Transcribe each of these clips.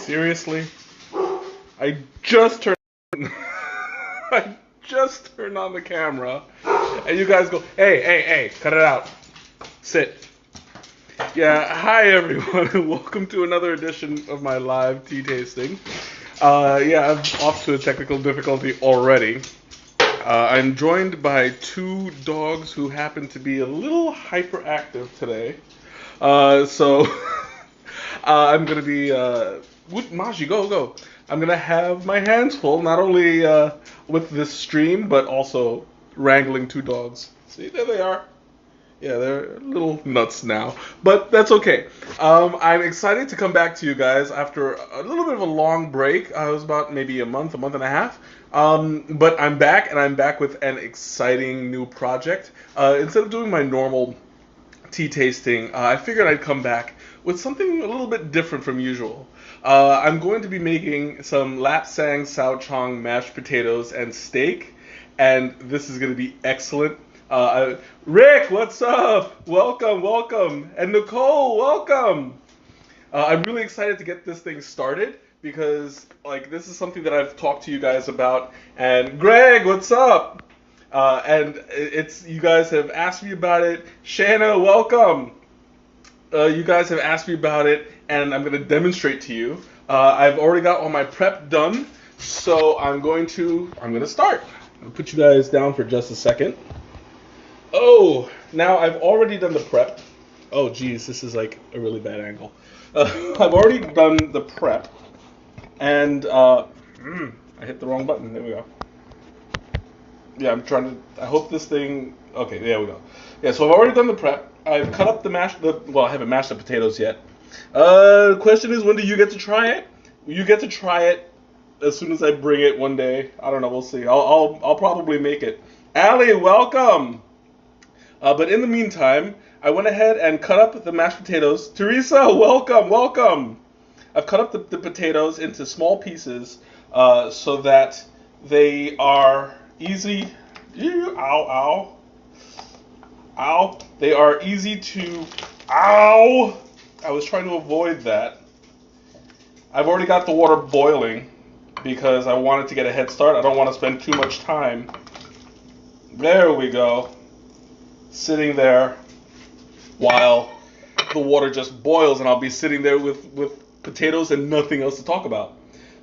Seriously? I just turned I just turned on the camera and you guys go, hey, cut it out. Sit. Yeah, hi everyone and welcome to another edition of my live tea tasting. Yeah, I'm off to a technical difficulty already. I'm joined by two dogs who happen to be a little hyperactive today. So I'm gonna be Maji, go. I'm gonna have my hands full, not only with this stream, but also wrangling two dogs. See, there they are. Yeah, they're little nuts now, but that's okay. I'm excited to come back to you guys after a little bit of a long break. It was about maybe a month and a half. But I'm back, and I'm back with an exciting new project. Instead of doing my normal tea tasting, I figured I'd come back with something a little bit different from usual. I'm going to be making some Lapsang Souchong mashed potatoes and steak, and this is going to be excellent. Rick, what's up? Welcome. And Nicole, welcome. I'm really excited to get this thing started because, this is something that I've talked to you guys about. And Greg, what's up? And you guys have asked me about it. Shanna, welcome. You guys have asked me about it, and I'm going to demonstrate to you. I've already got all my prep done, so I'm going to start. I'll put you guys down for just a second. Oh, now I've already done the prep. Oh, geez, this is like a really bad angle. I've already done the prep, and I hit the wrong button. There we go. Yeah, I hope this thing. Okay, there we go. Yeah, so I've already done the prep. I've cut up I haven't mashed the potatoes yet. The question is, when do you get to try it? You get to try it as soon as I bring it one day. I don't know. We'll see. I'll probably make it. Allie, welcome. But in the meantime, I went ahead and cut up the mashed potatoes. Teresa, welcome. I've ut up the potatoes into small pieces so that they are easy. Ow. They are easy to. Ow! I was trying to avoid that. I've already got the water boiling because I wanted to get a head start. I don't want to spend too much time. There we go. Sitting there while the water just boils, and I'll be sitting there with potatoes and nothing else to talk about.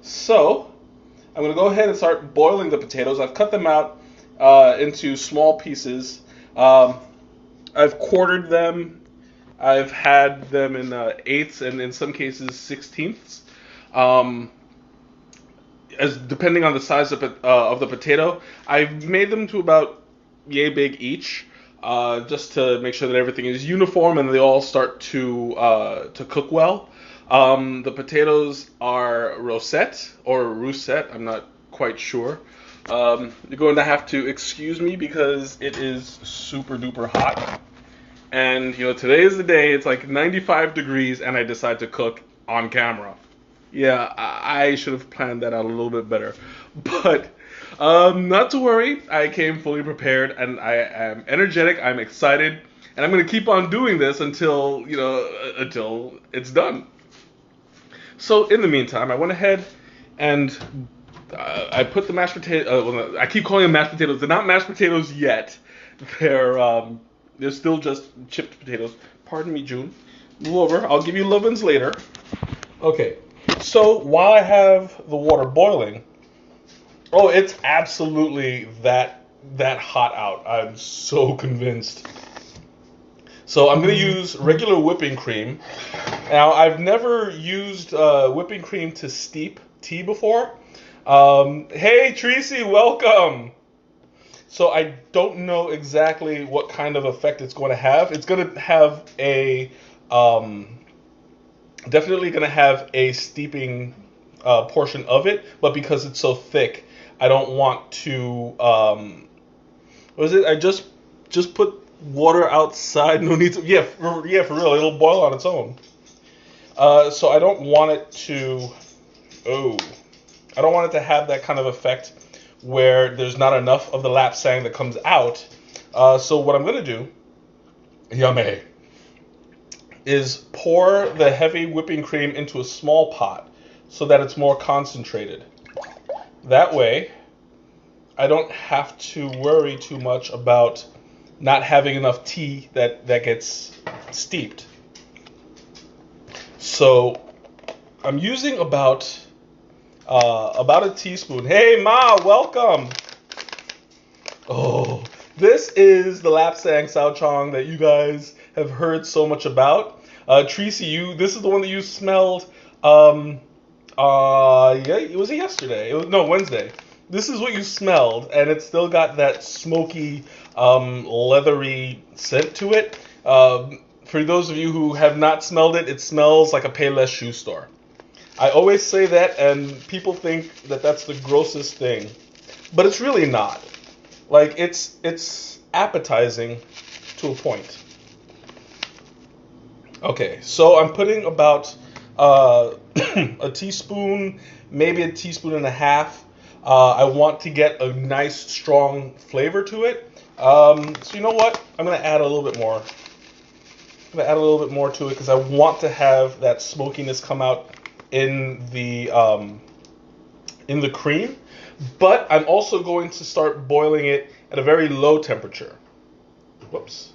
So I'm going to go ahead and start boiling the potatoes. I've cut them out into small pieces. I've quartered them. I've had them in eighths and in some cases sixteenths. As depending on the size of the potato, I've made them to about yay big each. Just to make sure that everything is uniform and they all start to cook well. The potatoes are rosette or russet. I'm not quite sure. You're going to have to excuse me because it is super duper hot. And today is the day. It's like 95 degrees, and I decide to cook on camera. Yeah, I should have planned that out a little bit better, but. Not to worry, I came fully prepared and I am energetic, I'm excited, and I'm going to keep on doing this until it's done. So in the meantime, I went ahead and I put the mashed potatoes, I keep calling them mashed potatoes, they're not mashed potatoes yet, they're still just chipped potatoes. Pardon me, June. Move over, I'll give you lovin's later. Okay, so while I have the water boiling, oh, it's absolutely that hot out. I'm so convinced. So I'm going to use regular whipping cream. Now, I've never used whipping cream to steep tea before. Hey, Tracy, welcome. So I don't know exactly what kind of effect it's going to have. It's going to have definitely going to have a steeping portion of it, but because it's so thick, I don't want to. What is it? I just put water outside. No need to. Yeah, for real. It'll boil on its own. So I don't want it to. I don't want it to have that kind of effect where there's not enough of the lapsang that comes out. So what I'm gonna do, yummy, is pour the heavy whipping cream into a small pot. so that it's more concentrated. That way, I don't have to worry too much about not having enough tea that gets steeped. So I'm using about a teaspoon. Hey Ma, welcome. Oh, this is the Lapsang Souchong that you guys have heard so much about. Tracy, this is the one that you smelled. Yeah, was it yesterday? No, Wednesday. This is what you smelled, and it's still got that smoky, leathery scent to it. For those of you who have not smelled it, it smells like a Payless shoe store. I always say that, and people think that that's the grossest thing, but it's really not. Like, it's appetizing to a point. Okay, so I'm putting about a teaspoon, maybe a teaspoon and a half. I want to get a nice, strong flavor to it. So you know what? I'm going to add a little bit more. I'm going to add a little bit more to it because I want to have that smokiness come out in the cream. But I'm also going to start boiling it at a very low temperature. Whoops.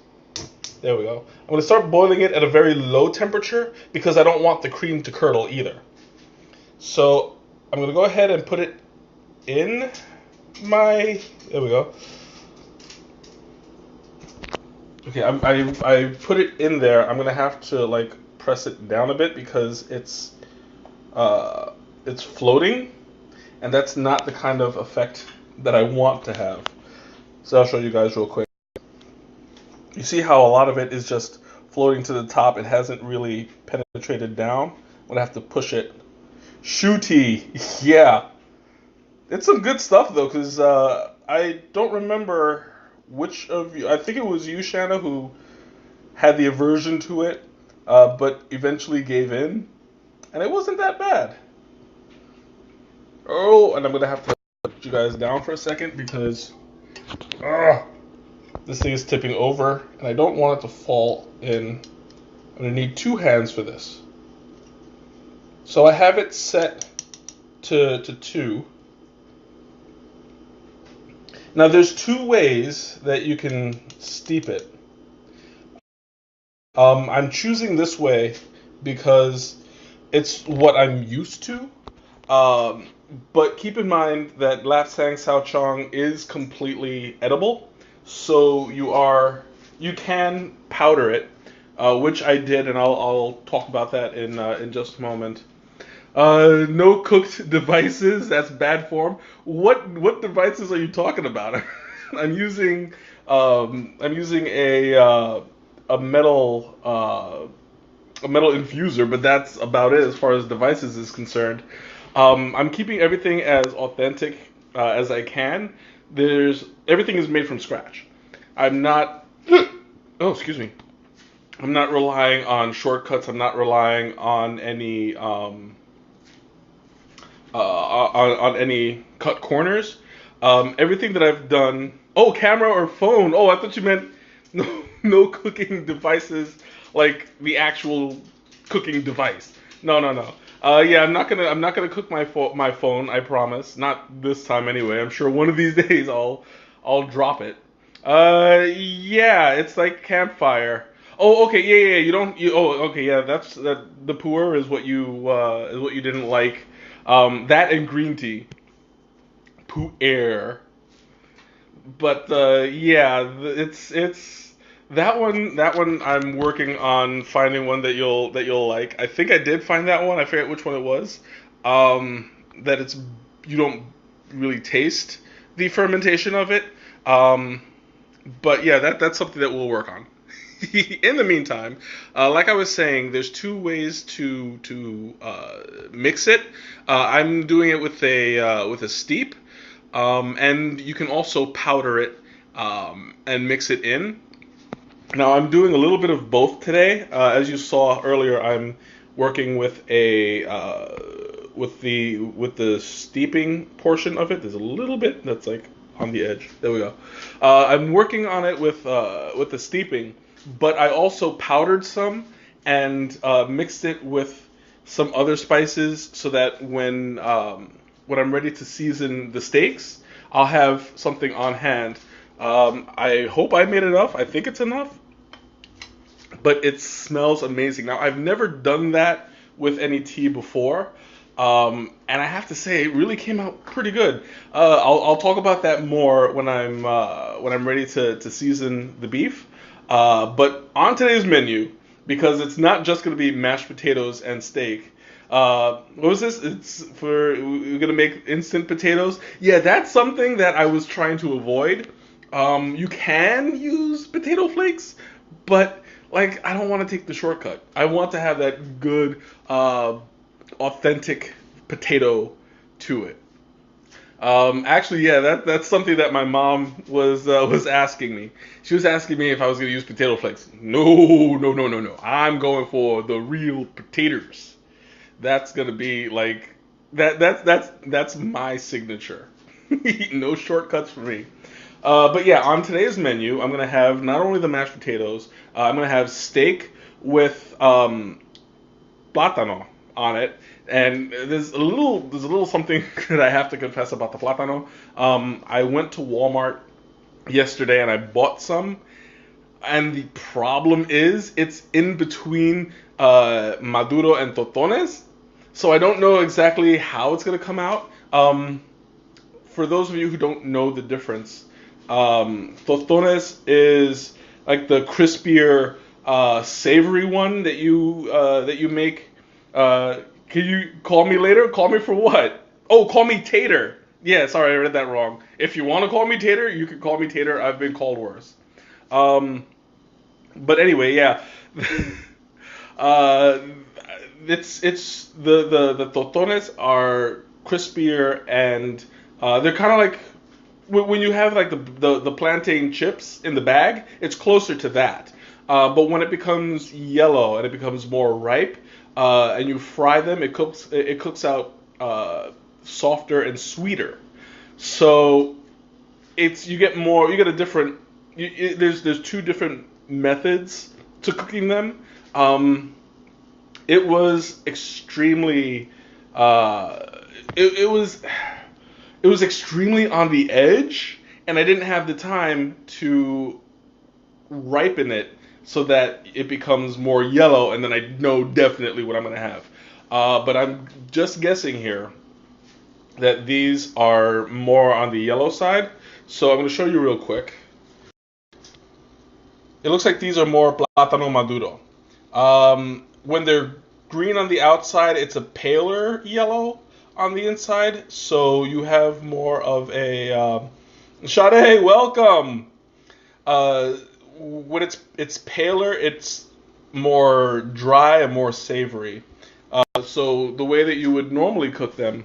There we go. I'm going to start boiling it at a very low temperature because I don't want the cream to curdle either. So I'm going to go ahead and put it in my... There we go. Okay, I put it in there. I'm going to have to like press it down a bit because it's floating. And that's not the kind of effect that I want to have. So I'll show you guys real quick. You see how a lot of it is just floating to the top. It hasn't really penetrated down. I'm going to have to push it. Shoe tea. Yeah. It's some good stuff, though, because I don't remember which of you. I think it was you, Shanna, who had the aversion to it, but eventually gave in. And it wasn't that bad. Oh, and I'm going to have to put you guys down for a second because this thing is tipping over and I don't want it to fall in. I'm going to need 2 hands for this. So I have it set to 2. Now there's 2 ways that you can steep it. I'm choosing this way because it's what I'm used to. But keep in mind that Lapsang Souchong is completely edible, so you can powder it, which I did, and I'll talk about that in just a moment. No cooked devices. That's bad form. What devices are you talking about? I'm using a metal infuser, but that's about it as far as devices is concerned. I'm keeping everything as authentic as I can. Everything is made from scratch. I'm not. Oh, excuse me. I'm not relying on shortcuts. I'm not relying on any on any cut corners. Everything that I've done. Oh, camera or phone. Oh, I thought you meant no cooking devices like the actual cooking device. No. Yeah, I'm not gonna cook my phone. I promise. Not this time anyway. I'm sure one of these days I'll drop it. Yeah, it's like campfire. Oh, okay, yeah. Okay, yeah. The pu'er is what you didn't like. That and green tea. Pu'er. But yeah, it's. That one I'm working on finding one that you'll like. I think I did find that one. I forget which one it was. That you don't really taste the fermentation of it. But yeah, that's something that we'll work on. In the meantime, like I was saying, there's 2 ways to mix it. I'm doing it with a steep, and you can also powder it and mix it in. Now I'm doing a little bit of both today. As you saw earlier, I'm working with with the steeping portion of it. There's a little bit that's like on the edge. There we go. I'm working on it with the steeping, but I also powdered some and mixed it with some other spices so that when I'm ready to season the steaks, I'll have something on hand. I hope I made enough. I think it's enough, but it smells amazing. Now, I've never done that with any tea before, and I have to say, it really came out pretty good. I'll talk about that more when I'm ready to season the beef. But on today's menu, because it's not just going to be mashed potatoes and steak. What was this? We're gonna make instant potatoes. Yeah, that's something that I was trying to avoid. You can use potato flakes, but like I don't want to take the shortcut. I want to have that good, authentic potato to it. Actually, yeah, that's something that my mom was asking me. She was asking me if I was gonna use potato flakes. No, no, no, no, no. I'm going for the real potatoes. That's gonna be like that's my signature. No shortcuts for me. But yeah, on today's menu, I'm gonna have not only the mashed potatoes, I'm gonna have steak with plátano on it, and there's a little something that I have to confess about the plátano. I went to Walmart yesterday and I bought some, and the problem is it's in between maduro and totones, so I don't know exactly how it's gonna come out. For those of you who don't know the difference, tostones is like the crispier, savory one that you make. Can you call me later? Call me for what? Oh, call me Tater. Yeah, sorry, I read that wrong. If you want to call me Tater, you can call me Tater. I've been called worse. But anyway, yeah. uh, it's the totones are crispier, and they're kind of like when you have like the plantain chips in the bag, it's closer to that. But when it becomes yellow and it becomes more ripe, and you fry them, it cooks out softer and sweeter. So you get a different. There's two different methods to cooking them. It was extremely. It was extremely on the edge, and I didn't have the time to ripen it so that it becomes more yellow, and then I know definitely what I'm going to have. But I'm just guessing here that these are more on the yellow side, so I'm going to show you real quick. It looks like these are more plátano maduro. When they're green on the outside, it's a paler yellow on the inside, so you have more of a Sade, welcome. When it's paler, it's more dry and more savory. So the way that you would normally cook them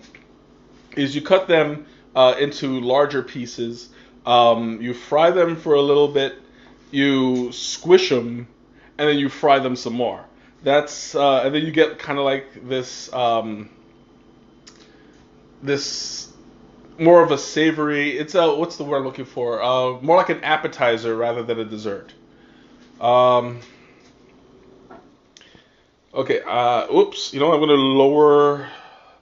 is you cut them into larger pieces. You fry them for a little bit, you squish them, and then you fry them some more. And then you get kind of like this more of a savory. It's what's the word I'm looking for? More like an appetizer rather than a dessert. Okay. Oops. You know, I'm gonna lower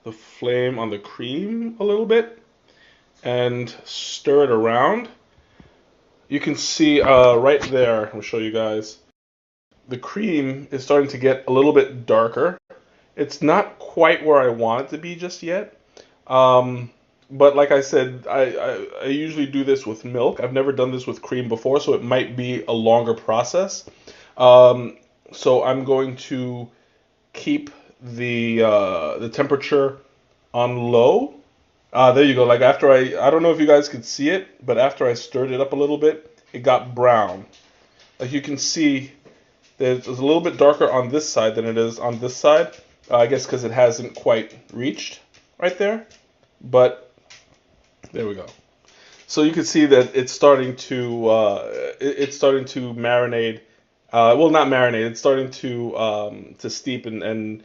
the flame on the cream a little bit and stir it around. You can see right there. I'll show you guys. The cream is starting to get a little bit darker. It's not quite where I want it to be just yet. But like I said, I usually do this with milk. I've never done this with cream before, so it might be a longer process. So I'm going to keep the temperature on low. There you go. Like after I don't know if you guys could see it, but after I stirred it up a little bit, it got brown. Like you can see, it's a little bit darker on this side than it is on this side. I guess because it hasn't quite reached right there. But there we go. So you can see that it's starting to marinate. Well, not marinate. It's starting to steep and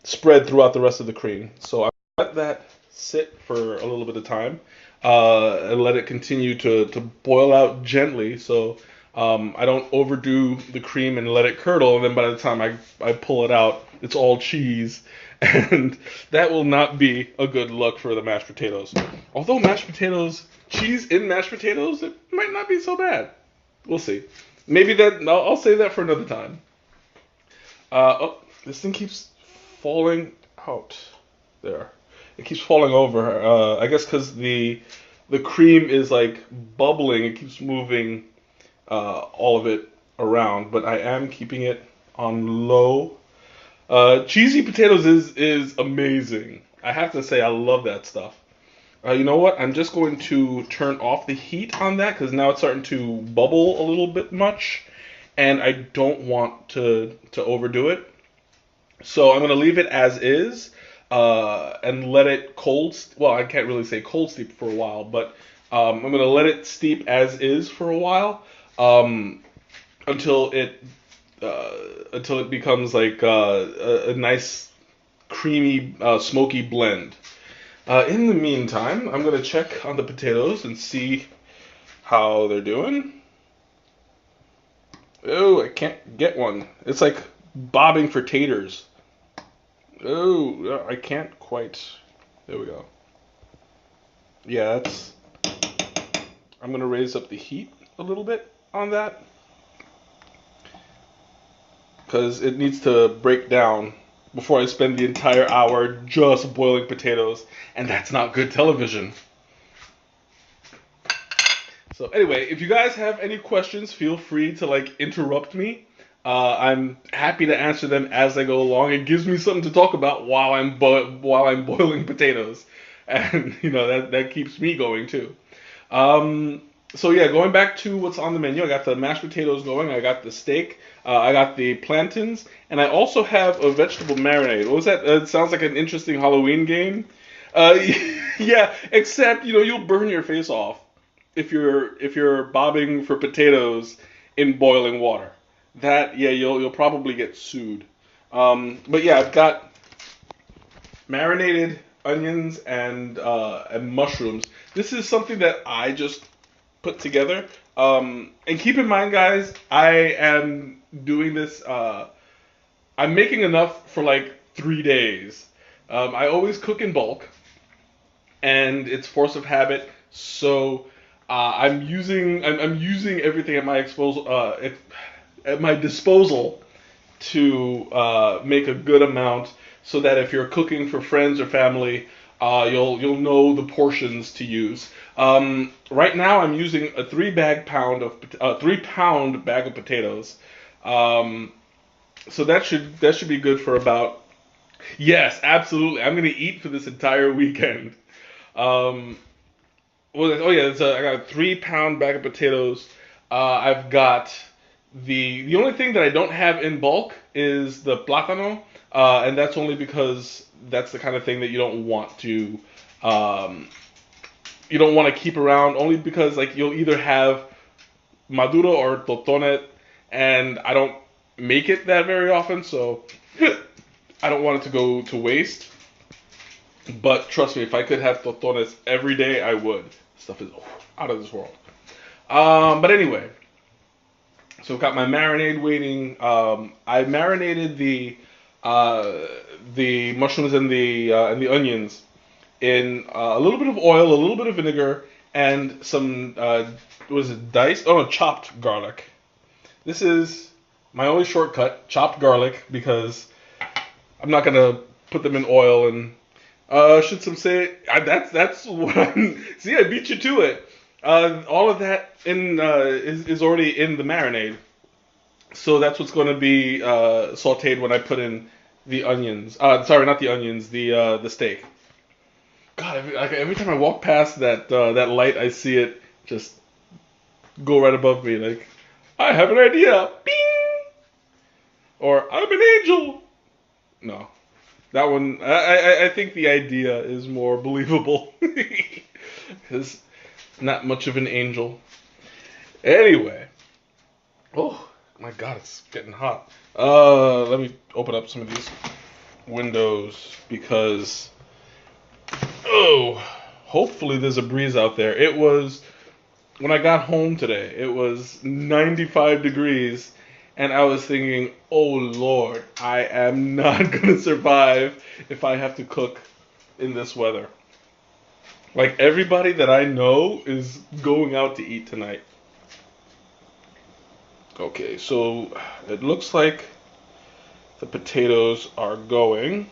spread throughout the rest of the cream. So I let that sit for a little bit of time and let it continue to boil out gently. So I don't overdo the cream and let it curdle, and then by the time I pull it out, it's all cheese. And that will not be a good look for the mashed potatoes. Although mashed potatoes, cheese in mashed potatoes, it might not be so bad. We'll see. Maybe I'll save that for another time. Oh, this thing keeps falling out. There. It keeps falling over. I guess because the cream is like bubbling, it keeps moving all of it around. But I am keeping it on low. Cheesy potatoes is amazing. I have to say, I love that stuff. You know what? I'm just going to turn off the heat on that because now it's starting to bubble a little bit much, and I don't want to overdo it. So I'm going to leave it as is and let it cold. Well, I can't really say cold steep for a while, but I'm going to let it steep as is for a while until it becomes like a nice creamy smoky blend. In the meantime, I'm going to check on the potatoes and see how they're doing. Oh, I can't get one. It's like bobbing for taters. Oh, I can't quite. There we go. Yeah, I'm going to raise up the heat a little bit on that, because it needs to break down before I spend the entire hour just boiling potatoes, and that's not good television. So anyway, if you guys have any questions, feel free to interrupt me. I'm happy to answer them as I go along. It gives me something to talk about while I'm boiling potatoes, and that keeps me going too. So yeah, going back to what's on the menu, I got the mashed potatoes going, I got the steak, I got the plantains, and I also have a vegetable marinade. What was that? It sounds like an interesting Halloween game. Yeah, except you'll burn your face off if you're bobbing for potatoes in boiling water. You'll probably get sued. But yeah, I've got marinated onions and mushrooms. This is something that I just put together. And keep in mind, guys, I am doing this. I'm making enough for 3 days. I always cook in bulk, and it's force of habit. So I'm using everything at my disposal to make a good amount, so that if you're cooking for friends or family, you'll know the portions to use. Right now, I'm using a 3-pound bag of potatoes. So that should be good for about. Yes, absolutely. I'm gonna eat for this entire weekend. I got a 3-pound bag of potatoes. I've got the only thing that I don't have in bulk is the plátano, and that's only because that's the kind of thing that you don't want to keep around. Only because you'll either have maduro or totonet, and I don't make it that very often, so I don't want it to go to waste. But trust me, if I could have totones every day, I would. Stuff is out of this world. But anyway, so I've got my marinade waiting. I marinated the mushrooms and the onions in a little bit of oil, a little bit of vinegar, and some chopped garlic. This is my only shortcut, chopped garlic, because I'm not gonna put them in oil. And should some say that's what see, I beat you to it. All of that is already in the marinade, so that's what's going to be sautéed when I put in the onions. Sorry, not the onions, the steak. God, every time I walk past that light, I see it just go right above me. I have an idea. Bing! Or I'm an angel. No, that one. I think the idea is more believable because not much of an angel. Anyway, oh my God, it's getting hot. Let me open up some of these windows because hopefully there's a breeze out there. It was when I got home today, it was 95 degrees, and I was thinking, oh Lord, I am not gonna survive if I have to cook in this weather. Like everybody that I know is going out to eat tonight. Okay, so it looks like the potatoes are going.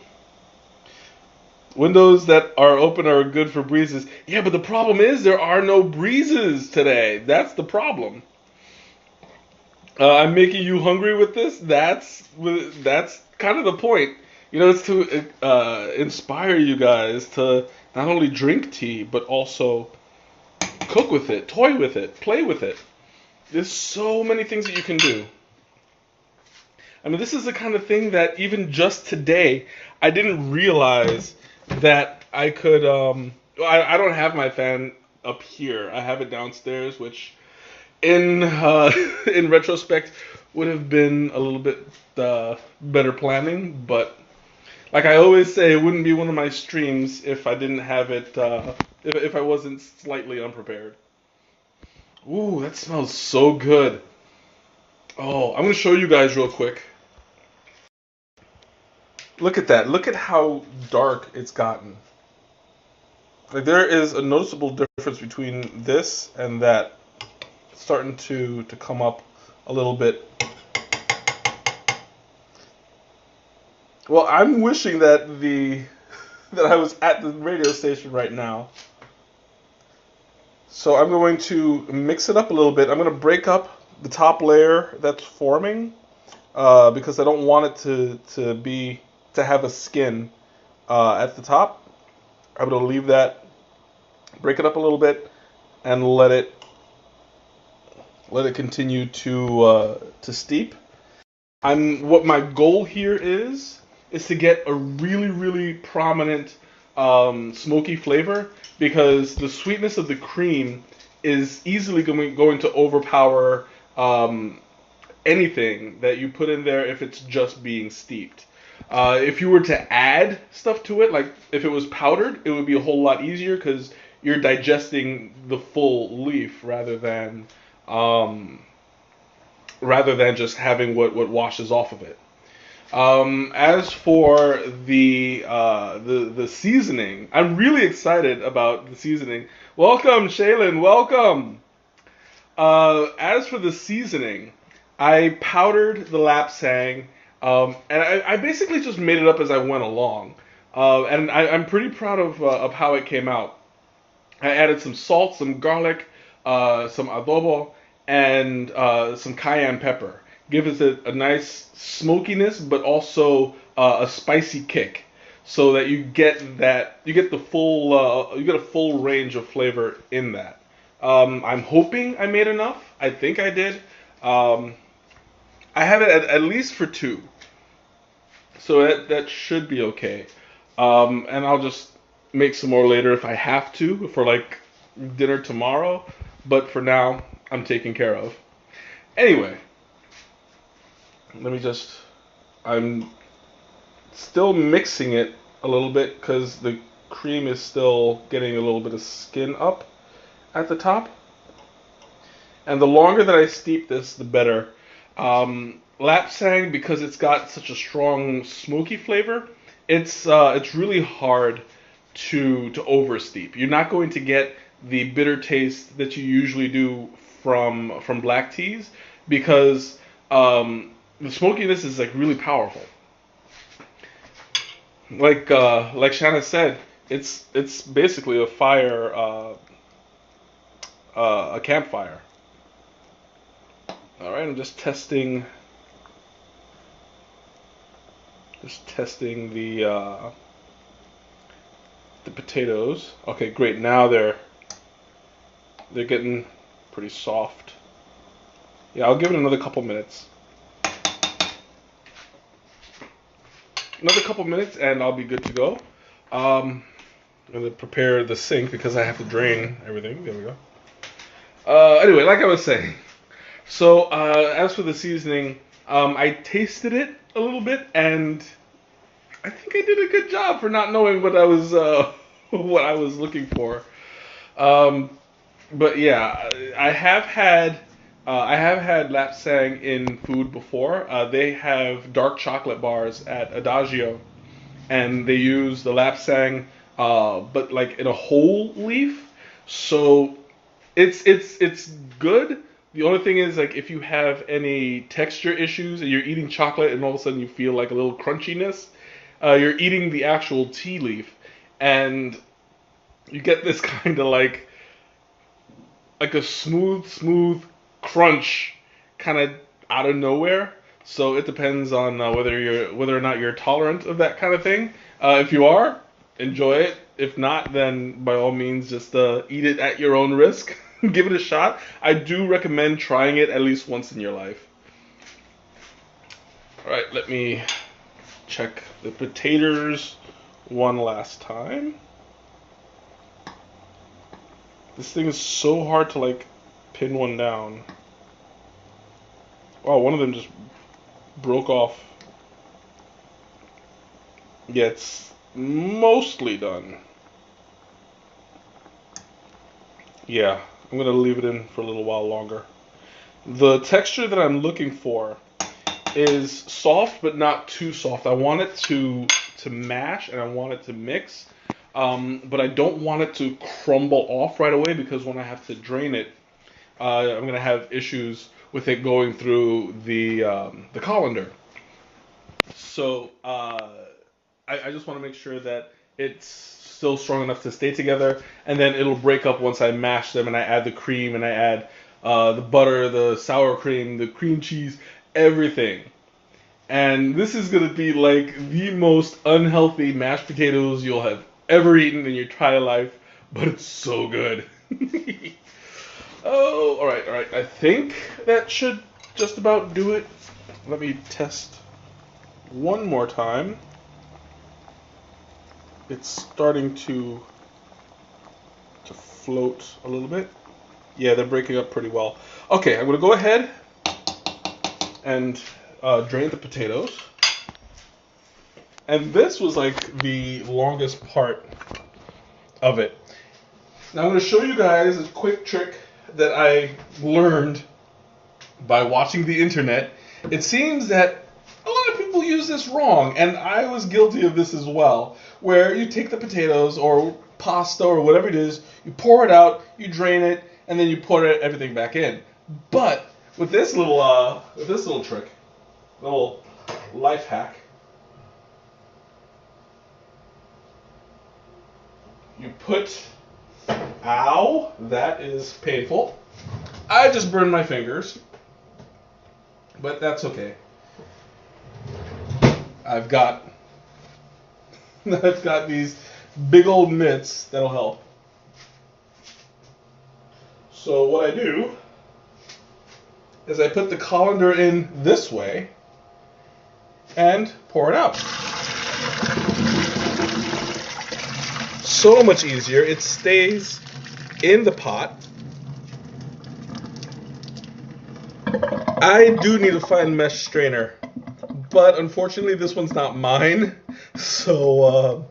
Windows that are open are good for breezes. Yeah, but the problem is there are no breezes today. That's the problem. I'm making you hungry with this. That's kind of the point. You know, it's to inspire you guys to not only drink tea but also cook with it, toy with it, play with it. There's so many things that you can do. I mean, this is the kind of thing that even just today I didn't realize that I could. I don't have my fan up here. I have it downstairs, which in in retrospect would have been a little bit better planning. But like I always say, it wouldn't be one of my streams if I didn't have it. If I wasn't slightly unprepared. Ooh, that smells so good. Oh, I'm gonna show you guys real quick. Look at that. Look at how dark it's gotten. Like there is a noticeable difference between this and that. It's starting to come up a little bit. Well, I'm wishing that that I was at the radio station right now. So I'm going to mix it up a little bit. I'm going to break up the top layer that's forming because I don't want it to have a skin at the top. I'm going to leave that, break it up a little bit, and let it continue to steep. What my goal here is to get a really prominent smoky flavor because the sweetness of the cream is easily going to overpower anything that you put in there if it's just being steeped. If you were to add stuff to it, like if it was powdered, it would be a whole lot easier because you're digesting the full leaf rather than just having what washes off of it. As for the seasoning, I'm really excited about the seasoning. Welcome, Shaylin. Welcome. As for the seasoning, I powdered the Lapsang, and I basically just made it up as I went along. And I'm pretty proud of how it came out. I added some salt, some garlic, some adobo, and some cayenne pepper. Gives it a nice smokiness, but also a spicy kick, so that you get the full you get a full range of flavor in that. I'm hoping I made enough. I think I did. I have it at least for 2, so that should be okay. And I'll just make some more later if I have to for like dinner tomorrow. But for now, I'm taken care of. Anyway, I'm still mixing it a little bit because the cream is still getting a little bit of skin up at the top. And the longer that I steep this, the better. Lapsang, because it's got such a strong smoky flavor, it's really hard to oversteep. You're not going to get the bitter taste that you usually do from black teas because the smokiness is like really powerful. Like Shanna said, it's basically a fire, a campfire. All right, I'm just testing the potatoes. Okay, great. Now they're getting pretty soft. Yeah, I'll give it another couple minutes. Another couple minutes and I'll be good to go. I'm going to prepare the sink because I have to drain everything. There we go. Anyway, like I was saying. So, as for the seasoning, I tasted it a little bit and I think I did a good job for not knowing what I was looking for. But yeah, I have had Lapsang in food before. They have dark chocolate bars at Adagio, and they use the Lapsang, but like in a whole leaf. So it's good. The only thing is like if you have any texture issues and you're eating chocolate and all of a sudden you feel like a little crunchiness, you're eating the actual tea leaf, and you get this kind of like a smooth crunch kind of out of nowhere. So it depends on whether or not you're tolerant of that kind of thing. If you are, enjoy it. If not, then by all means just eat it at your own risk. Give it a shot. I do recommend trying it at least once in your life. All right, let me check the potatoes one last time. This thing is so hard to like pin one down. Wow, one of them just broke off. Yeah, it's mostly done. Yeah, I'm gonna leave it in for a little while longer. The texture that I'm looking for is soft but not too soft. I want it to mash and I want it to mix, but I don't want it to crumble off right away because when I have to drain it, I'm gonna have issues with it going through the colander. So I just want to make sure that it's still strong enough to stay together, and then it'll break up once I mash them and I add the cream and I add the butter, the sour cream, the cream cheese, everything. And this is gonna be like the most unhealthy mashed potatoes you'll have ever eaten in your entire life, but it's so good. Oh, all right. I think that should just about do it. Let me test one more time. It's starting to float a little bit. Yeah, they're breaking up pretty well. Okay, I'm gonna go ahead and drain the potatoes. And this was like the longest part of it. Now I'm gonna show you guys a quick trick that I learned by watching the internet. It seems that a lot of people use this wrong, and I was guilty of this as well, where you take the potatoes or pasta or whatever it is, you pour it out, you drain it, and then you put everything back in. But with this little trick, little life hack, you put, ow, that is painful. I just burned my fingers, but that's okay. I've got these big old mitts that'll help. So what I do is I put the colander in this way and pour it out. So much easier. It stays in the pot. I do need a fine mesh strainer, but unfortunately this one's not mine. So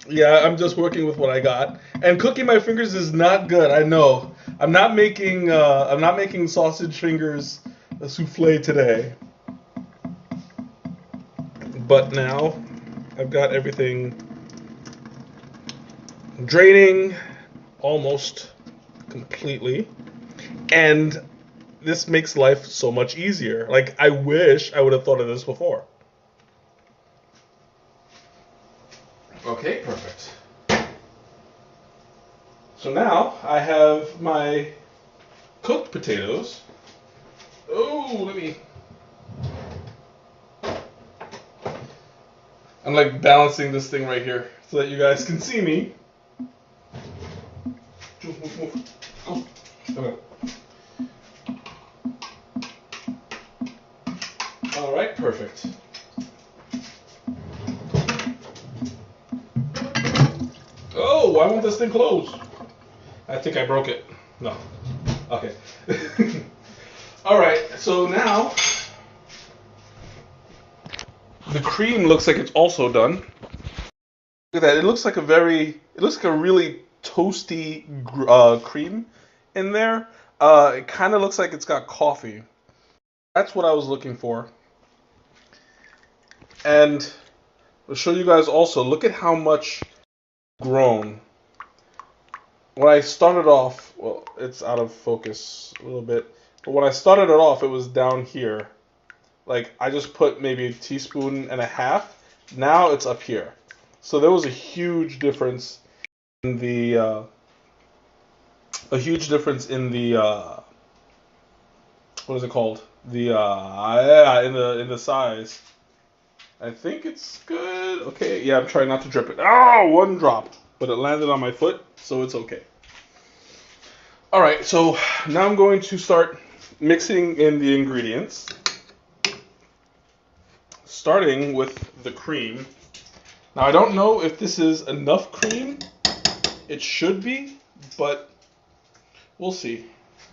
yeah, I'm just working with what I got. And cooking my fingers is not good. I know. I'm not making sausage fingers souffle today. But now I've got everything draining almost completely, and this makes life so much easier. Like, I wish I would have thought of this before. Okay, perfect. So now I have my cooked potatoes. Oh, I'm like balancing this thing right here so that you guys can see me. Oh, okay. All right, perfect. Oh, why won't this thing close? I think I broke it. No. Okay. All right, so now the cream looks like it's also done. Look at that. It looks like a really toasty cream in there. It kind of looks like it's got coffee. That's what I was looking for. And I'll show you guys also. Look at how much grown. When I started off, well, it's out of focus a little bit. But when I started it off, it was down here. Like, I just put maybe a teaspoon and a half. Now it's up here. So there was a huge difference in the what is it called? In the size. I think it's good. Okay, yeah, I'm trying not to drip it. Oh, one drop, but it landed on my foot, so it's okay. All right, so now I'm going to start mixing in the ingredients, starting with the cream. Now, I don't know if this is enough cream. It should be, but we'll see.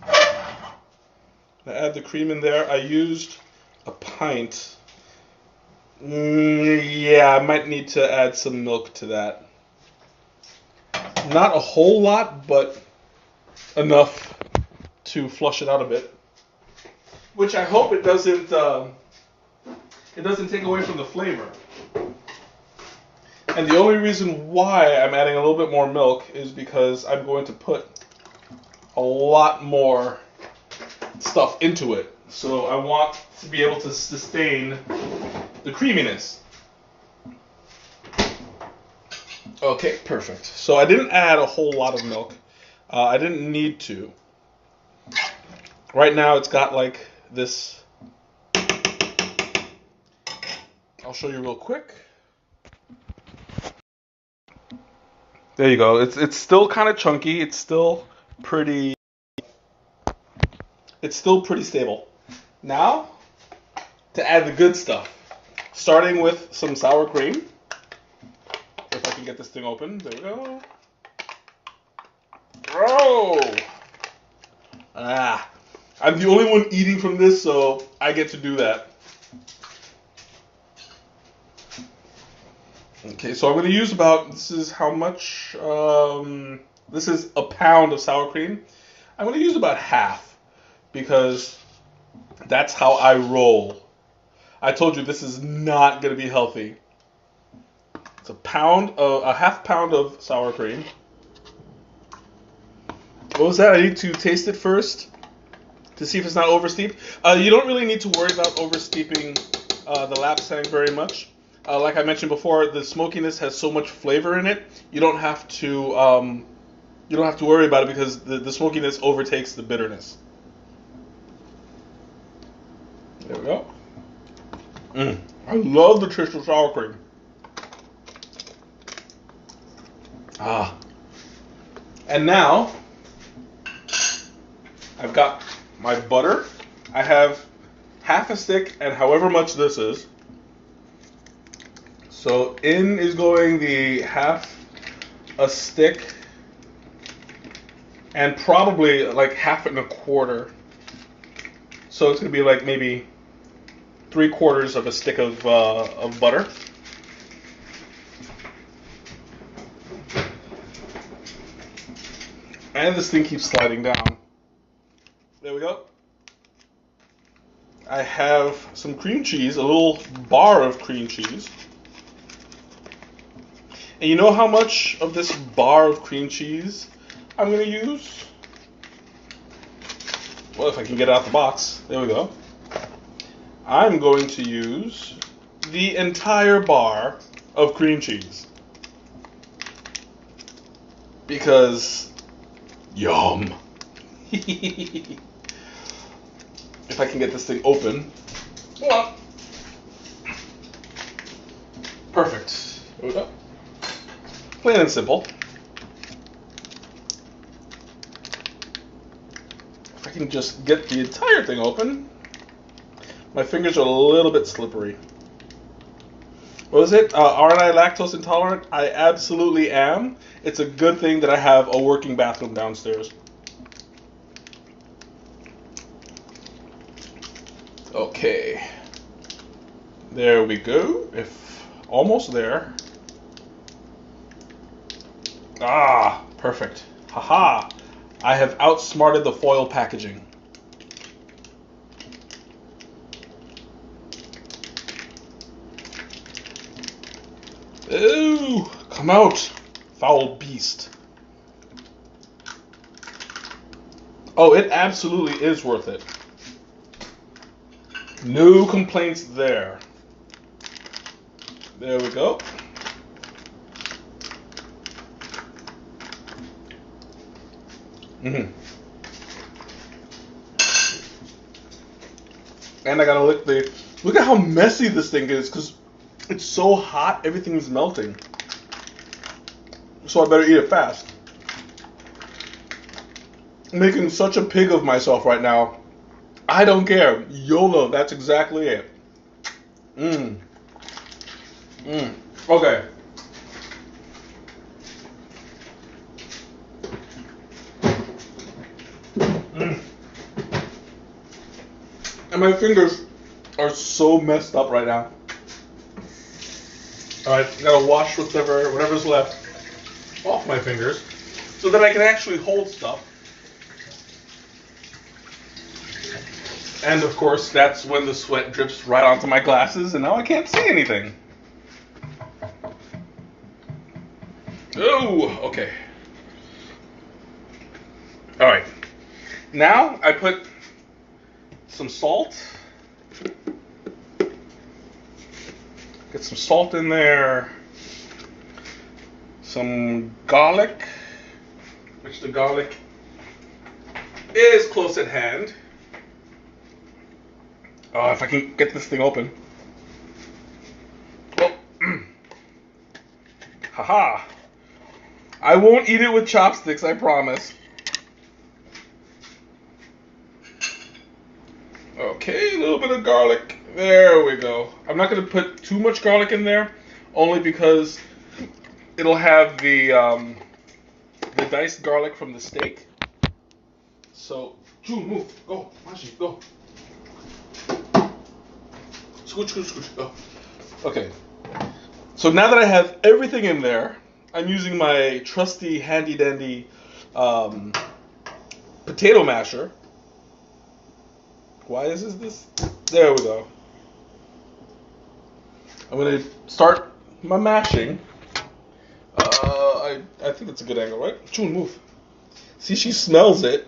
I add the cream in there. I used a pint. Yeah, I might need to add some milk to that. Not a whole lot, but enough to flush it out a bit. Which I hope it doesn't take away from the flavor. And the only reason why I'm adding a little bit more milk is because I'm going to put a lot more stuff into it. So I want to be able to sustain the creaminess. Okay, perfect. So I didn't add a whole lot of milk. I didn't need to. Right now it's got like this. I'll show you real quick. There you go. It's still kind of chunky. It's still pretty stable. Now, to add the good stuff. Starting with some sour cream. If I can get this thing open. There we go. Oh! I'm the only one eating from this, so I get to do that. Okay, so I'm going to use about, this is how much, this is a pound of sour cream. I'm going to use about half, because that's how I roll. I told you this is not going to be healthy. It's a half pound of sour cream. What was that? I need to taste it first to see if it's not oversteeped. You don't really need to worry about oversteeping the Lapsang very much. Like I mentioned before, the smokiness has so much flavor in it. You don't have to worry about it because the smokiness overtakes the bitterness. There we go. I love the taste of sour cream. And now I've got my butter. I have half a stick and however much this is. So in is going the half a stick and probably like half and a quarter. So it's going to be like maybe 3/4 of a stick of butter. And this thing keeps sliding down. There we go. I have some cream cheese, a little bar of cream cheese. And you know how much of this bar of cream cheese I'm going to use? Well, if I can get it out the box. There we go. I'm going to use the entire bar of cream cheese. Because, yum. If I can get this thing open. Perfect. There we go. Plain and simple. If I can just get the entire thing open. My fingers are a little bit slippery. What is it? Aren't I lactose intolerant? I absolutely am. It's a good thing that I have a working bathroom downstairs. Okay. There we go. Almost there. Perfect. Haha! I have outsmarted the foil packaging. Ooh! Come out, foul beast. Oh, it absolutely is worth it. No complaints there. There we go. And I gotta look at how messy this thing is, because it's so hot, everything's melting. So I better eat it fast. I'm making such a pig of myself right now. I don't care. YOLO, that's exactly it. Okay. And my fingers are so messed up right now. Alright, gotta wash whatever's left off my fingers so that I can actually hold stuff. And of course, that's when the sweat drips right onto my glasses, and now I can't see anything. Oh, okay. Alright. Now I put some salt. Get some salt in there. Some garlic, which the garlic is close at hand. Oh, if I can get this thing open. Oh. Haha. I won't eat it with chopsticks, I promise. Okay, a little bit of garlic. There we go. I'm not going to put too much garlic in there, only because it'll have the diced garlic from the steak. So, June, move. Go. Mashi, go. Scooch, scooch, scooch. Go. Okay. So now that I have everything in there, I'm using my trusty, handy-dandy potato masher. Why is this? There we go. I'm going to start my mashing. I think that's a good angle, right? June, move. See, she smells it,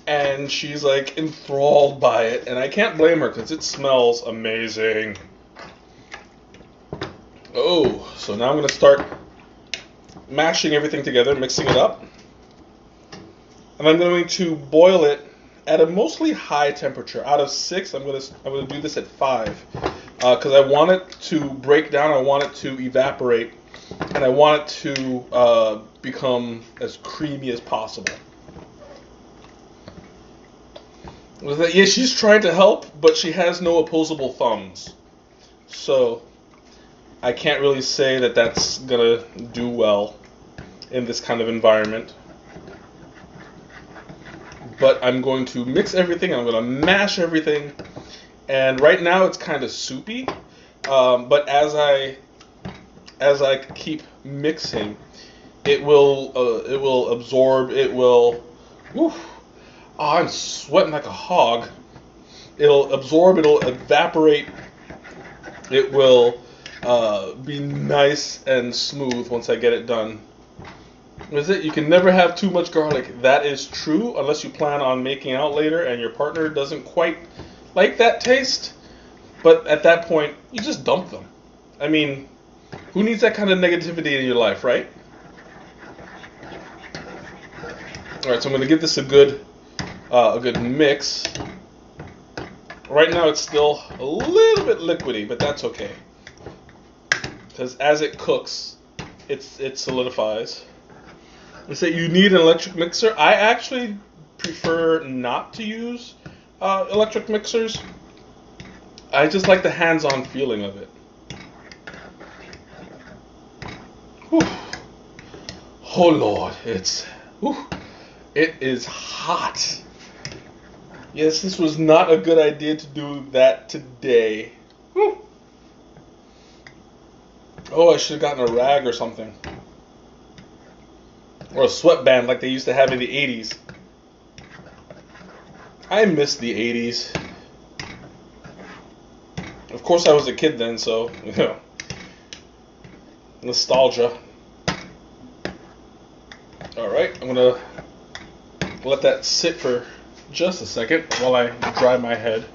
and she's like enthralled by it, and I can't blame her because it smells amazing. Oh, so now I'm going to start mashing everything together, mixing it up. And I'm going to boil it at a mostly high temperature. Out of 6, I'm going to do this at 5 because I want it to break down, I want it to evaporate, and I want it to become as creamy as possible. Yeah, she's trying to help, but she has no opposable thumbs. So I can't really say that that's going to do well in this kind of environment. But I'm going to mix everything, I'm going to mash everything, and right now it's kind of soupy, but as I keep mixing, it will absorb, it will, whew, oh, I'm sweating like a hog. It'll absorb, it'll evaporate, it will be nice and smooth once I get it done. Is it? You can never have too much garlic. That is true, unless you plan on making out later and your partner doesn't quite like that taste. But at that point, you just dump them. I mean, who needs that kind of negativity in your life, right? Alright, so I'm going to give this a good mix. Right now it's still a little bit liquidy, but that's okay. Because as it cooks, it solidifies. And so you need an electric mixer. I actually prefer not to use electric mixers. I just like the hands-on feeling of it. Whew. Oh Lord, it is hot. Yes, this was not a good idea to do that today. Whew. Oh, I should have gotten a rag or something. or a sweatband like they used to have in the 80s. I miss the 80s. Of course, I was a kid then, so, you know, nostalgia. Alright, I'm gonna let that sit for just a second while I dry my head.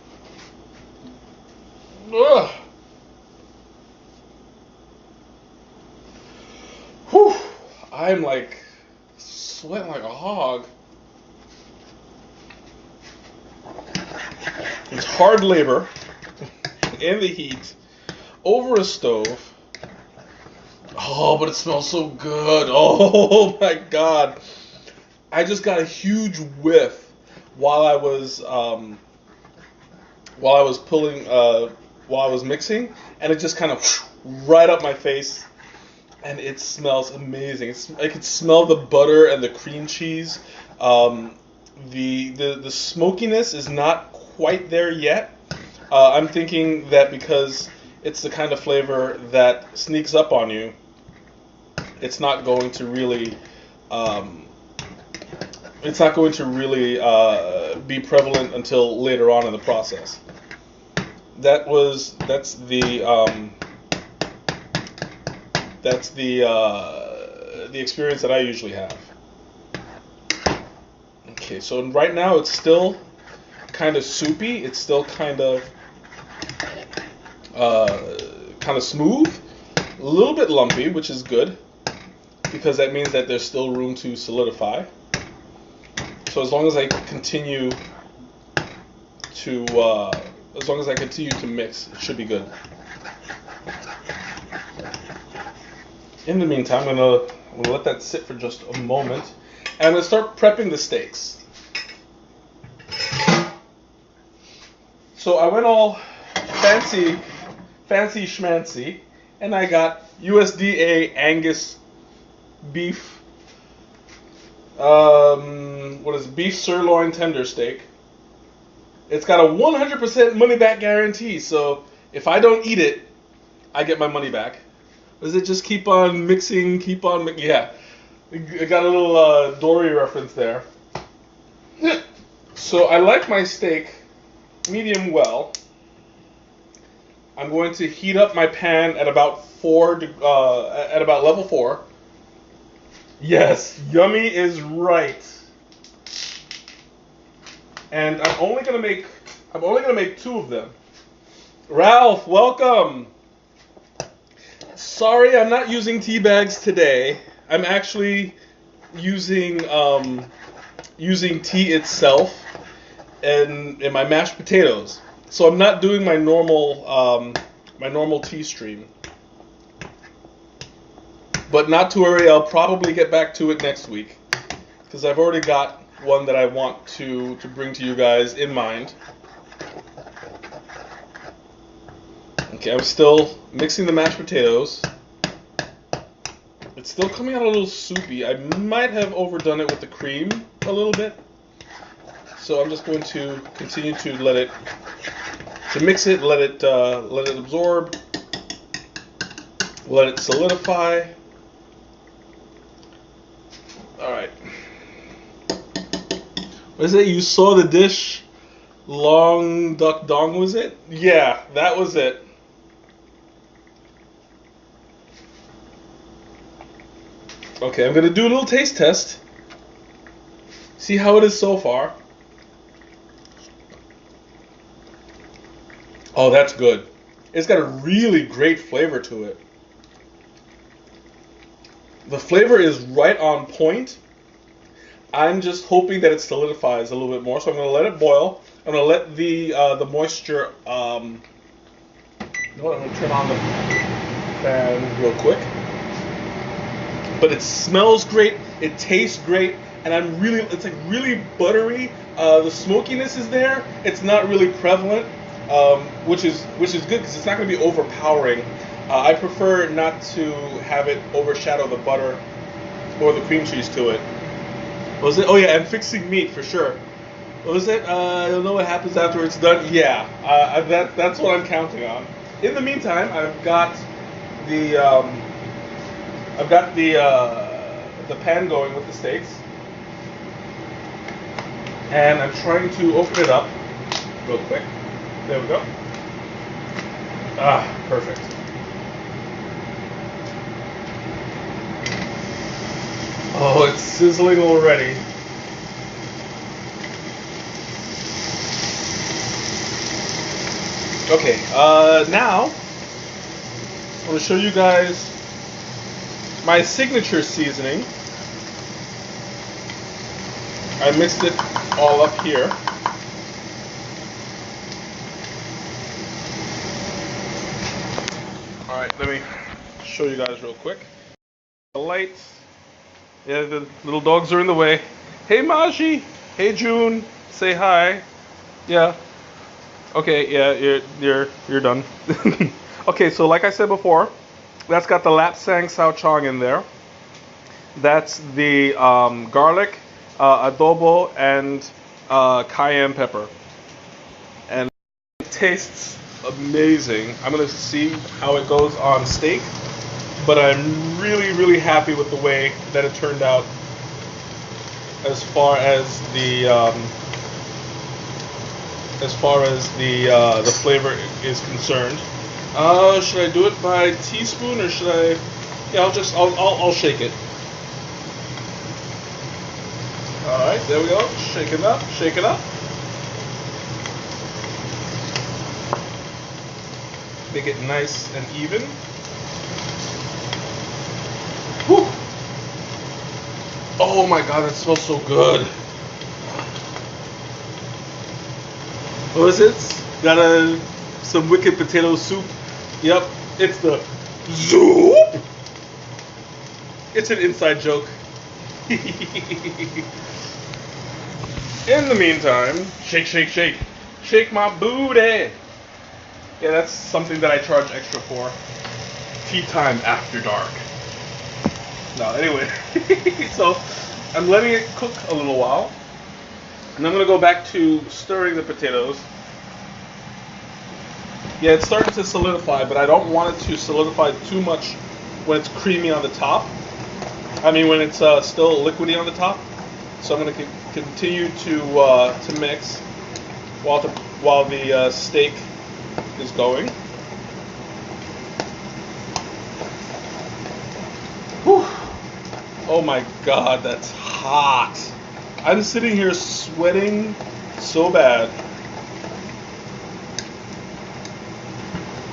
Ugh. Whew. I'm like sweating like a hog. It's hard labor in the heat over a stove. Oh, but it smells so good. Oh my god. I just got a huge whiff while I was mixing, and it just kind of right up my face, and it smells amazing. I could smell the butter and the cream cheese. The smokiness is not quite there yet. I'm thinking that because it's the kind of flavor that sneaks up on you, it's not going to really be prevalent until later on in the process. That's the experience that I usually have. Okay, so right now it's still kind of soupy. It's still kind of smooth, a little bit lumpy, which is good because that means that there's still room to solidify. So as long as I continue to mix, it should be good. In the meantime, I'm gonna let that sit for just a moment, and I'm gonna start prepping the steaks. So I went all fancy schmancy, and I got USDA Angus beef. Beef sirloin tender steak. It's got a 100% money back guarantee, so if I don't eat it, I get my money back. Does it just keep on mixing, yeah. I got a little Dory reference there. So I like my steak medium well. I'm going to heat up my pan at about level 4. Yes, yummy is right. And I'm only gonna make 2 of them. Ralph, welcome. Sorry, I'm not using tea bags today. I'm actually using tea itself in my mashed potatoes. So I'm not doing my normal tea stream. But not to worry, I'll probably get back to it next week because I've already got one that I want to bring to you guys in mind. Okay, I'm still mixing the mashed potatoes. It's still coming out a little soupy. I might have overdone it with the cream a little bit. So I'm just going to continue to mix it, let it absorb, let it solidify. Alright. What is it? You saw the dish? Long duck dong, was it? Yeah, that was it. Okay, I'm going to do a little taste test. See how it is so far. Oh, that's good. It's got a really great flavor to it. The flavor is right on point. I'm just hoping that it solidifies a little bit more, so I'm going to let it boil. I'm going to let the moisture. You know what? I'm going to turn on the fan real quick. But it smells great. It tastes great, and it's like really buttery. The smokiness is there. It's not really prevalent, which is good because it's not going to be overpowering. I prefer not to have it overshadow the butter or the cream cheese to it. What was it? Oh yeah, and fixing meat for sure. What was it? I don't know what happens after it's done. Yeah, that's what I'm counting on. In the meantime, I've got the the pan going with the steaks. And I'm trying to open it up real quick. There we go. Ah, perfect. Oh, it's sizzling already. Okay, now I want to show you guys my signature seasoning. I mixed it all up here. Alright, let me show you guys real quick. The lights. Yeah, the little dogs are in the way. Hey Maji! Hey June! Say hi. Yeah. Okay, yeah, you're done. Okay, so like I said before, that's got the Lapsang Souchong in there. That's the garlic, adobo, and cayenne pepper. And it tastes amazing. I'm gonna see how it goes on steak, but I'm really happy with the way that it turned out as far as the flavor is concerned. Should I do it by teaspoon or should I? Yeah, I'll shake it. All right, there we go. Shake it up, shake it up. Make it nice and even. Whew. Oh my God, that smells so good. What is it? Got some wicked potato soup. Yep, it's the zoop. It's an inside joke. In the meantime, shake, shake, shake. Shake my booty. Yeah, that's something that I charge extra for. Tea time after dark. No, anyway. So, I'm letting it cook a little while. And I'm going to go back to stirring the potatoes. Yeah, it's starting to solidify, but I don't want it to solidify too much when it's creamy on the top. I mean, when it's still liquidy on the top. So I'm going to continue to mix while the steak is going. Whew. Oh my God, that's hot. I'm sitting here sweating so bad.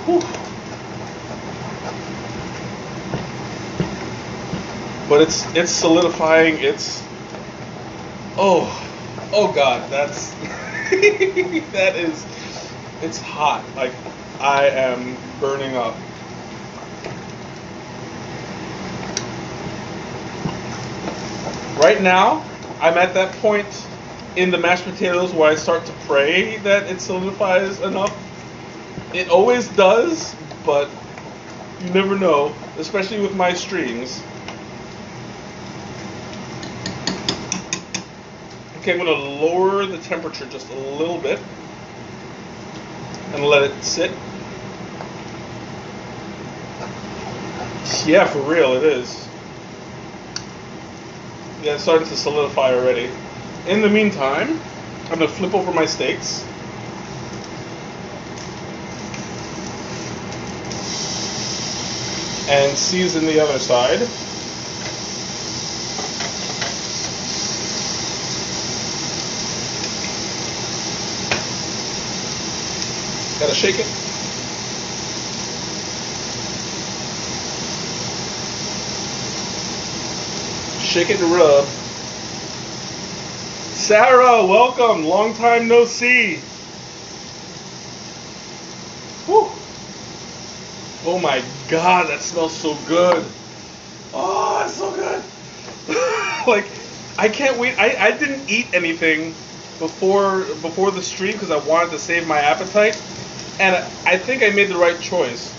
Whew. But it's solidifying. Oh God, that's it's hot. Like I am burning up. Right now, I'm at that point in the mashed potatoes where I start to pray that it solidifies enough. It always does, but you never know, especially with my streams. Okay, I'm going to lower the temperature just a little bit and let it sit. Yeah, for real, it is. Yeah, it's starting to solidify already. In the meantime, I'm going to flip over my steaks. And season the other side. Gotta shake it. Shake it and rub. Sarah, welcome. Long time no see. Whew. Oh my God, that smells so good. Oh, it's so good. Like, I can't wait. I didn't eat anything before the stream because I wanted to save my appetite. And I think I made the right choice.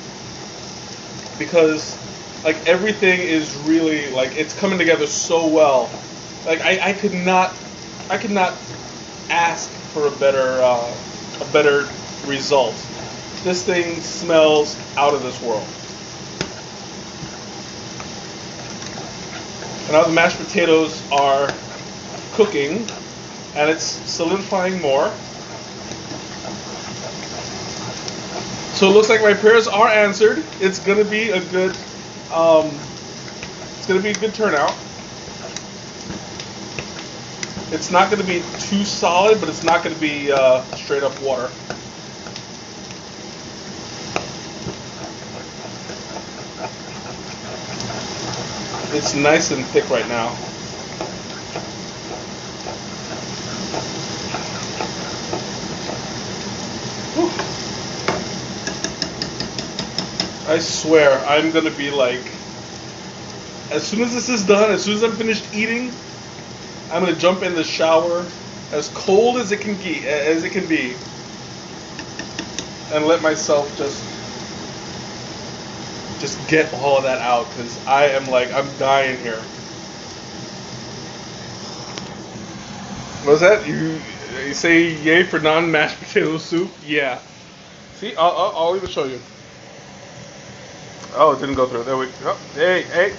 Because, like, everything is really, like, it's coming together so well. Like, I could not ask for a better result. This thing smells out of this world. And now the mashed potatoes are cooking, and it's solidifying more. So it looks like my prayers are answered. It's gonna be a good, turnout. It's not gonna be too solid, but it's not gonna be straight up water. It's nice and thick right now. Whew. I swear, I'm gonna be like, as soon as this is done, as soon as I'm finished eating, I'm gonna jump in the shower, as cold as it can be, and let myself just get all of that out, because I'm dying here. What's that? You say yay for non-mashed potato soup? Yeah. See, I'll even show you. Oh, it didn't go through. There we go. Hey.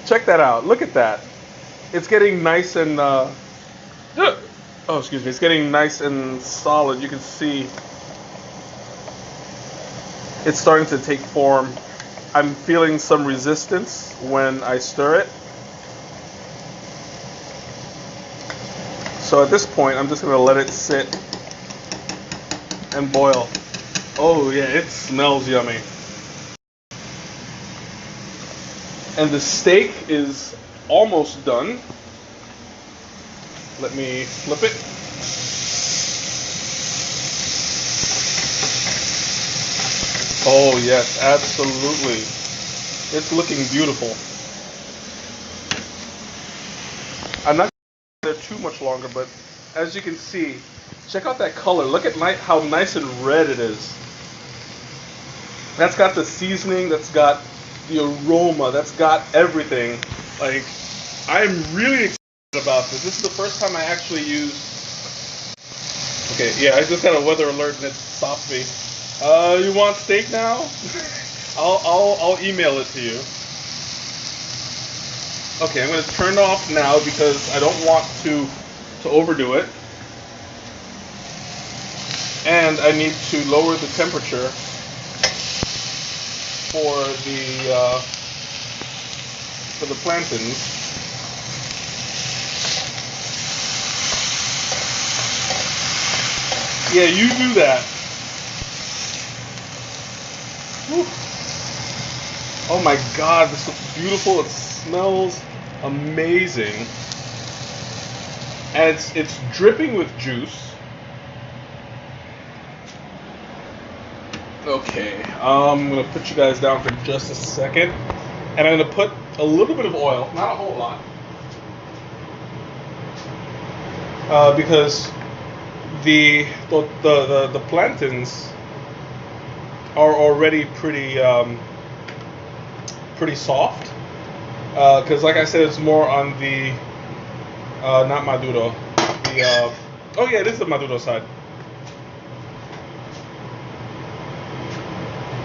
Check that out. Look at that. It's getting nice and excuse me. It's getting nice and solid. You can see it's starting to take form. I'm feeling some resistance when I stir it. So at this point, I'm just going to let it sit and boil. Oh yeah, it smells yummy. And the steak is almost done. Let me flip it. Oh yes, absolutely. It's looking beautiful. I'm not there too much longer, but as you can see, check out that color. Look at how nice and red it is. That's got the seasoning, that's got the aroma, that's got everything. Like, I'm really excited about this. This is the first time I actually used. Okay, yeah, I just got a weather alert and it stopped me. You want steak now? I'll email it to you. Okay, I'm going to turn it off now because I don't want to overdo it. And I need to lower the temperature for the plantains. Yeah, you do that. Whew. Oh my God, this looks beautiful. It smells amazing, and it's dripping with juice. Okay, I'm gonna put you guys down for just a second, and I'm gonna put a little bit of oil, not a whole lot, because the plantains are already pretty soft. Because like I said, it's more on the not maduro. Oh yeah, it is the maduro side.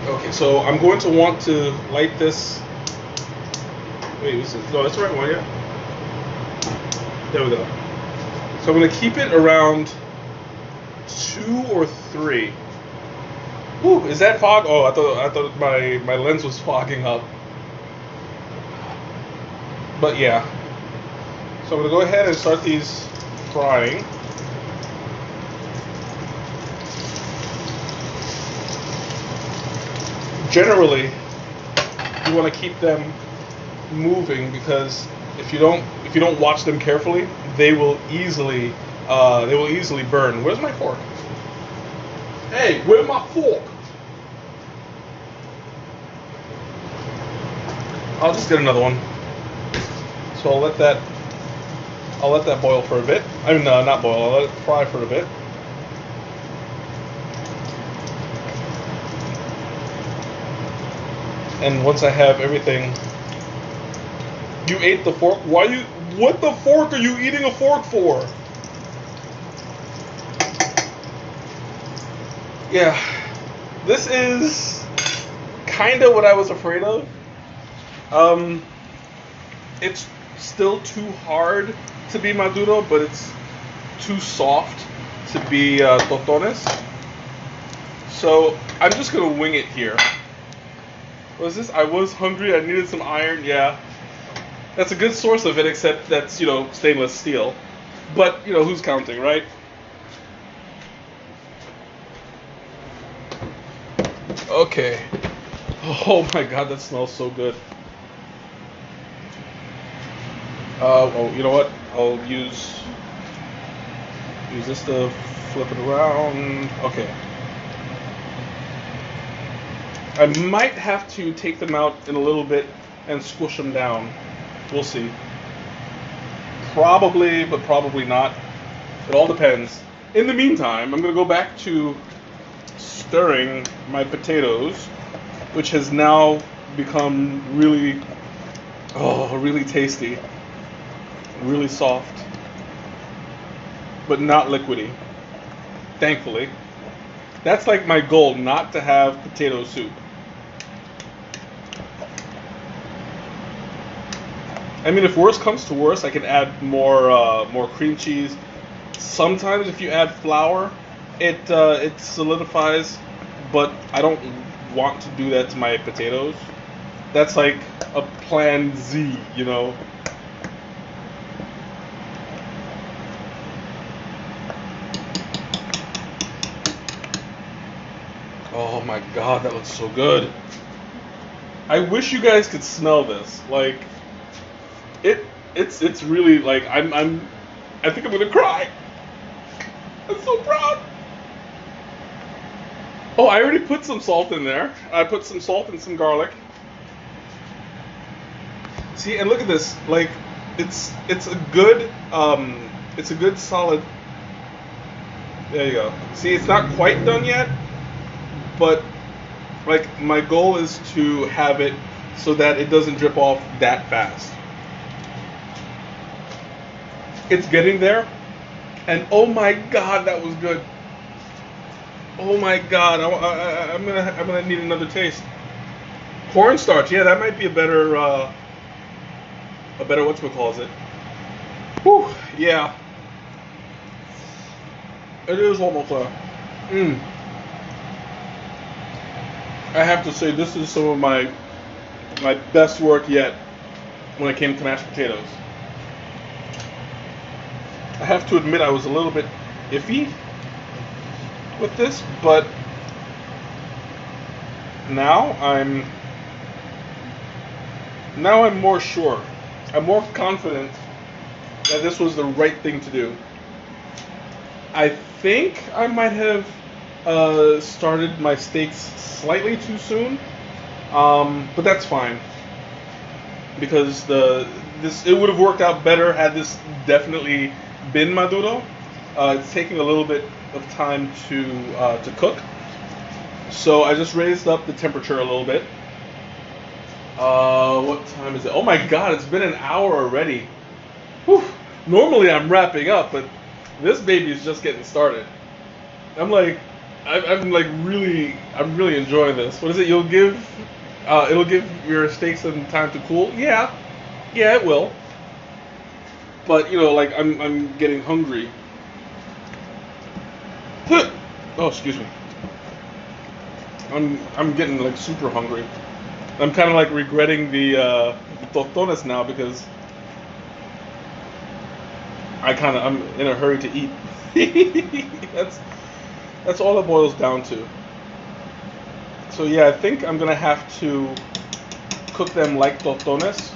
Okay, so I'm going to want to light this. Wait, no, that's the right one, yeah. There we go. So I'm going to keep it around 2 or 3. Ooh, is that fog? Oh, I thought my lens was fogging up. But yeah. So I'm going to go ahead and start these frying. Generally, you want to keep them moving, because if you don't watch them carefully, they will easily burn. Where's my fork? Hey, where's my fork? I'll just get another one. So I'll let that boil for a bit. I mean, not boil. I'll let it fry for a bit. And once I have everything, you ate the fork. What the fork are you eating a fork for? Yeah, this is kind of what I was afraid of. it's still too hard to be maduro, but it's too soft to be totones. So I'm just gonna wing it here. What is this? I was hungry. I needed some iron. Yeah, that's a good source of it, except that's, you know, stainless steel. But, you know, who's counting, right? Okay. Oh my God, that smells so good. Oh, you know what? I'll use this to flip it around. Okay. I might have to take them out in a little bit and squish them down. We'll see. Probably, but probably not. It all depends. In the meantime, I'm going to go back to stirring my potatoes, which has now become really, really tasty. Really soft, but not liquidy. Thankfully. That's like my goal, not to have potato soup. I mean, if worse comes to worse, I can add more cream cheese. Sometimes if you add flour, it solidifies, but I don't want to do that to my potatoes. That's like a plan Z, you know. Oh my God, that looks so good. I wish you guys could smell this. Like, it's really like I think I'm gonna cry. I'm so proud. Oh, I already put some salt in there. I put some salt and some garlic. See, and look at this. Like, it's a good solid. There you go. See, it's not quite done yet, but like my goal is to have it so that it doesn't drip off that fast. It's getting there, and oh my God, that was good. Oh my God, I'm gonna need another taste. Cornstarch, yeah, that might be a better whatchamacallit. Whew, yeah. It is almost I have to say, this is some of my best work yet when it came to mashed potatoes. I have to admit I was a little bit iffy with this, but now I'm more sure. I'm more confident that this was the right thing to do. I think I might have started my steaks slightly too soon, but that's fine because it would have worked out better had this definitely been maduro. It's taking a little bit of time to cook, so I just raised up the temperature a little bit. What time is it? Oh my God, it's been an hour already. Whew. Normally I'm wrapping up, but this baby is just getting started. I'm really enjoying this. What is it? It'll give your steaks some time to cool. Yeah, it will. But you know, like I'm getting hungry. Oh, excuse me. I'm getting like super hungry. I'm kind of like regretting the totones now because I'm in a hurry to eat. That's all it boils down to. So yeah, I think I'm gonna have to cook them like totones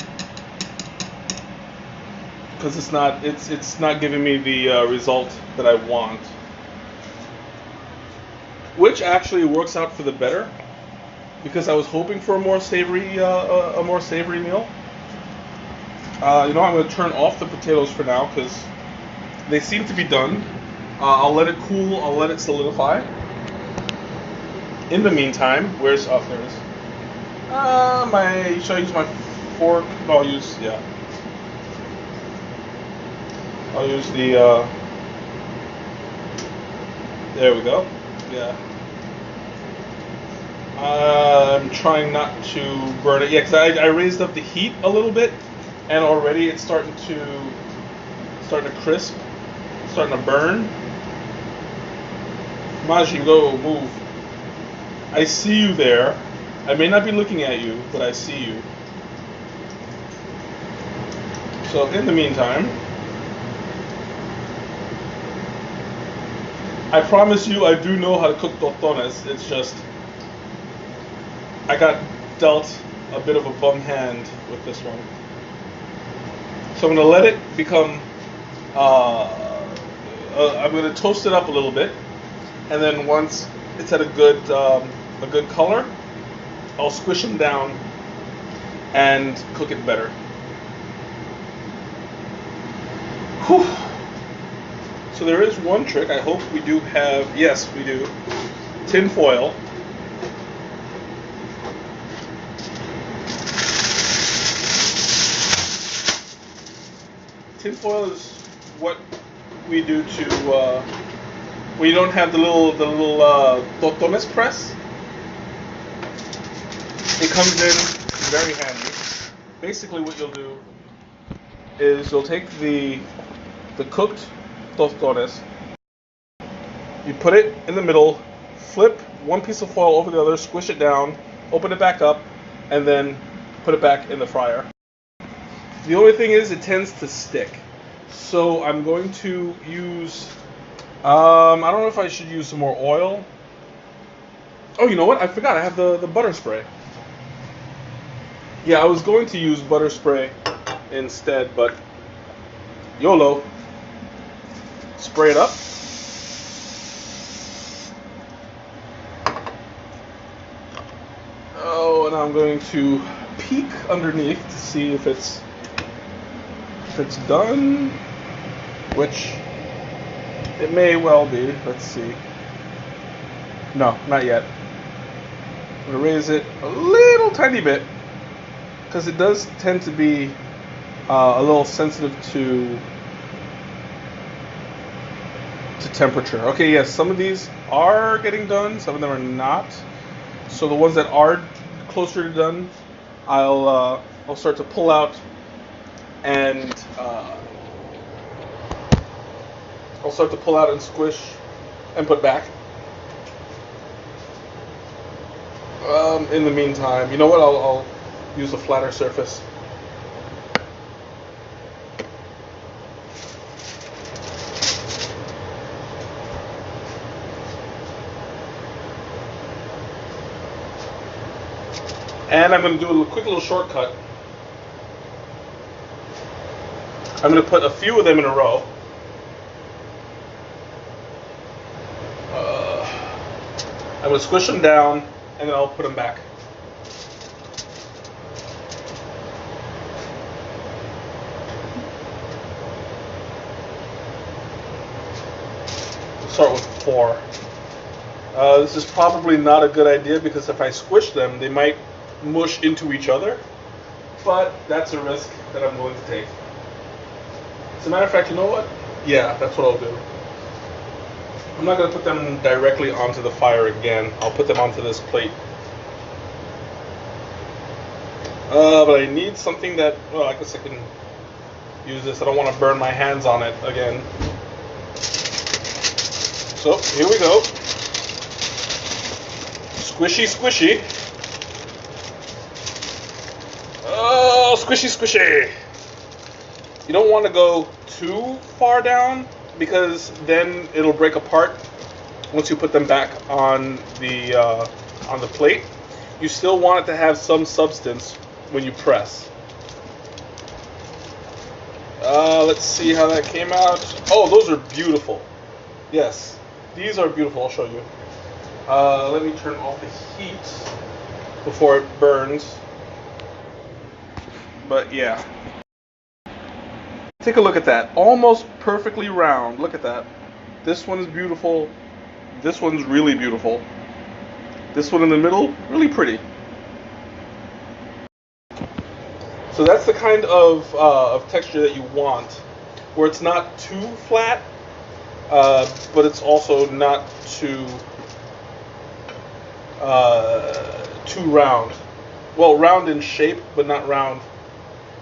because it's not giving me the result that I want, which actually works out for the better because I was hoping for a more savory meal. I'm gonna turn off the potatoes for now because they seem to be done. I'll let it cool. I'll let it solidify. In the meantime, there it is. Should I use my fork? No, I'll use the. There we go. Yeah. I'm trying not to burn it. Yeah, because I raised up the heat a little bit, and already it's starting to crisp, starting to burn. Majin, go move. I see you there. I may not be looking at you, but I see you. So in the meantime, I promise you I do know how to cook tostones. It's just I got dealt a bit of a bum hand with this one. So I'm going to let it become, I'm going to toast it up a little bit, and then once it's at a good color, I'll squish them down and cook it better. Whew. So there is one trick. I hope we do have, yes we do, tin foil. Tin foil is what we do to when you don't have the little tostones press. It comes in very handy. Basically, what you'll do is you'll take the cooked tostones, you put it in the middle, flip one piece of foil over the other, squish it down, open it back up, and then put it back in the fryer. The only thing is it tends to stick. So I'm going to use, I don't know if I should use some more oil. Oh, you know what? I forgot. I have the butter spray. Yeah, I was going to use butter spray instead, but YOLO. Spray it up. Oh, and I'm going to peek underneath to see if it's done, which it may well be. Let's see. No, not yet. I'm going to raise it a little tiny bit because it does tend to be a little sensitive to temperature. Okay, yes, some of these are getting done, some of them are not. So the ones that are closer to done, I'll start to pull out and squish and put back. In the meantime, you know what? I'll use a flatter surface. And I'm going to do a quick little shortcut. I'm going to put a few of them in a row. I'm going to squish them down, and then I'll put them back. Start with 4. This is probably not a good idea because if I squish them, they might mush into each other. But that's a risk that I'm willing to take. As a matter of fact, you know what? Yeah, that's what I'll do. I'm not going to put them directly onto the fire again. I'll put them onto this plate. But I need something that, well, I guess I can use this. I don't want to burn my hands on it again. So, here we go. Squishy, squishy. Oh, squishy, squishy. You don't want to go too far down because then it'll break apart once you put them back on the plate. You still want it to have some substance when you press. Let's see how that came out. Oh, those are beautiful. Yes, these are beautiful. I'll show you. Let me turn off the heat before it burns. But yeah. Take a look at that. Almost perfectly round. Look at that. This one is beautiful. This one's really beautiful. This one in the middle, really pretty. So that's the kind of texture that you want, where it's not too flat, but it's also not too round. Well, round in shape, but not round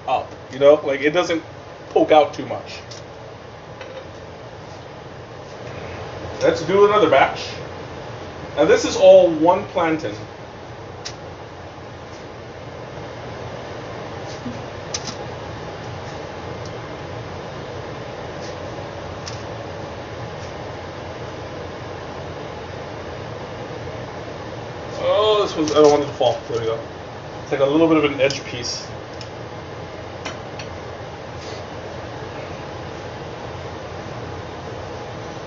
up, you know? Like, it doesn't poke out too much. Let's do another batch. Now this is all one plantain. Oh, this was, I don't want it to fall. There we go. It's like a little bit of an edge piece.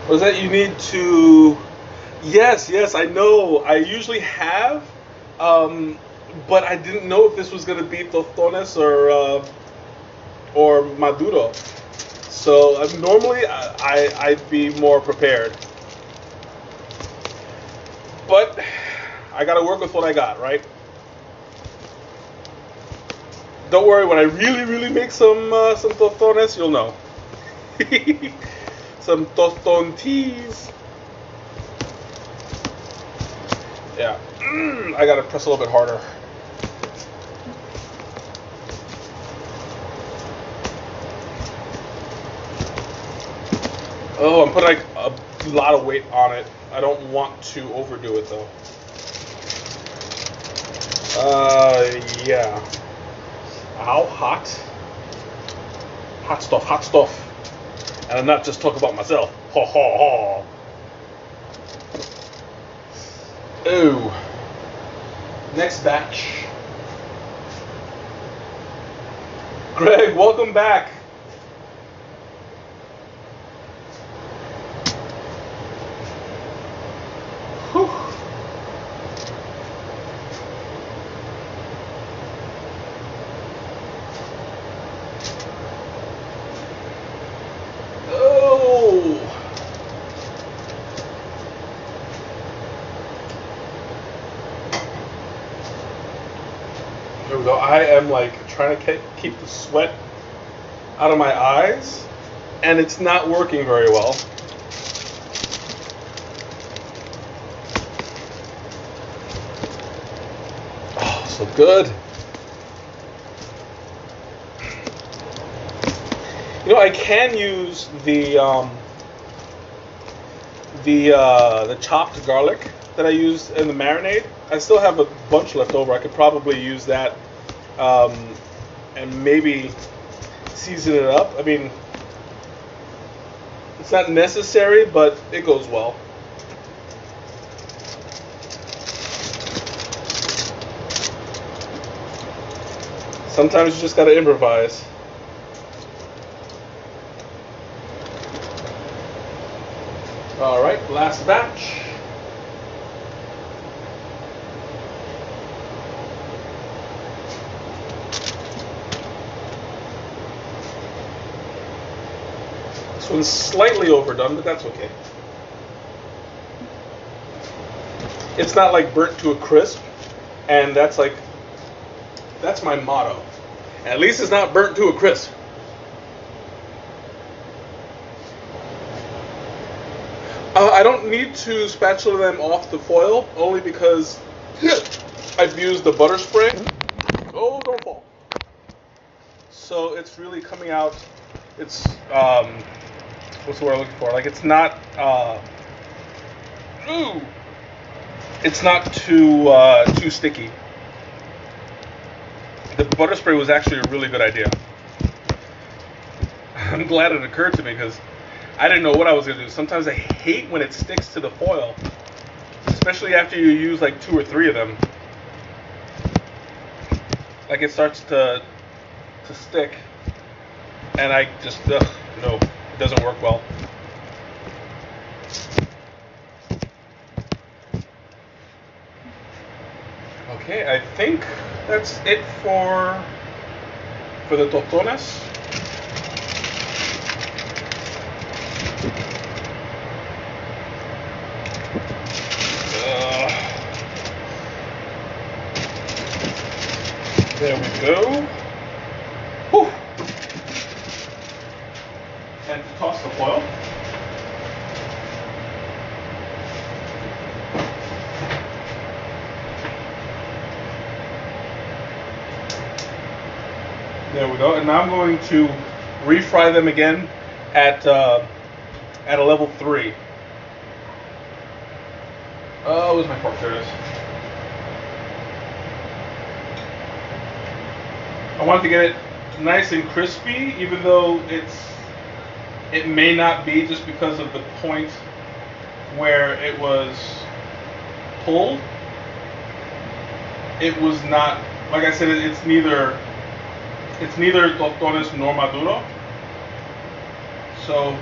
Was that you need to? Yes, I know. I usually have, but I didn't know if this was gonna be tostones or maduro. So normally I'd be more prepared, but I gotta work with what I got, right? Don't worry, when I really make some tostones, you'll know. Some Communi-Teas. Yeah. I gotta press a little bit harder. Oh, I'm putting like a lot of weight on it. I don't want to overdo it though. Yeah. Ow, hot. Hot stuff. And I'm not just talking about myself. Ha ha ha. Ooh. Next batch. Greg, welcome back. Whew. There we go. I am like trying to keep the sweat out of my eyes, and it's not working very well. Oh, so good. You know, I can use the chopped garlic that I used in the marinade. I still have a bunch left over. I could probably use that and maybe season it up. I mean, it's not necessary, but it goes well. Sometimes you just gotta improvise. All right, last batch. This one's slightly overdone, but that's okay. It's not like burnt to a crisp, and that's my motto. At least it's not burnt to a crisp. I don't need to spatula them off the foil, only because I've used the butter spray. Oh, don't fall. So it's really coming out, it's, what's the word I'm looking for? Like, it's not, it's not too sticky. The butter spray was actually a really good idea. I'm glad it occurred to me because I didn't know what I was going to do. Sometimes I hate when it sticks to the foil, especially after you use like 2 or 3 of them. Like it starts to stick, and I just, no, it doesn't work well. Okay, I think that's it for the tostones. There we go. Whew. And to toss the foil. There we go. And now I'm going to refry them again at a level 3. Oh, where's my fork? There it is. I wanted to get it nice and crispy, even though it may not be, just because of the point where it was pulled. It was not, like I said, it's neither tostones nor maduro. So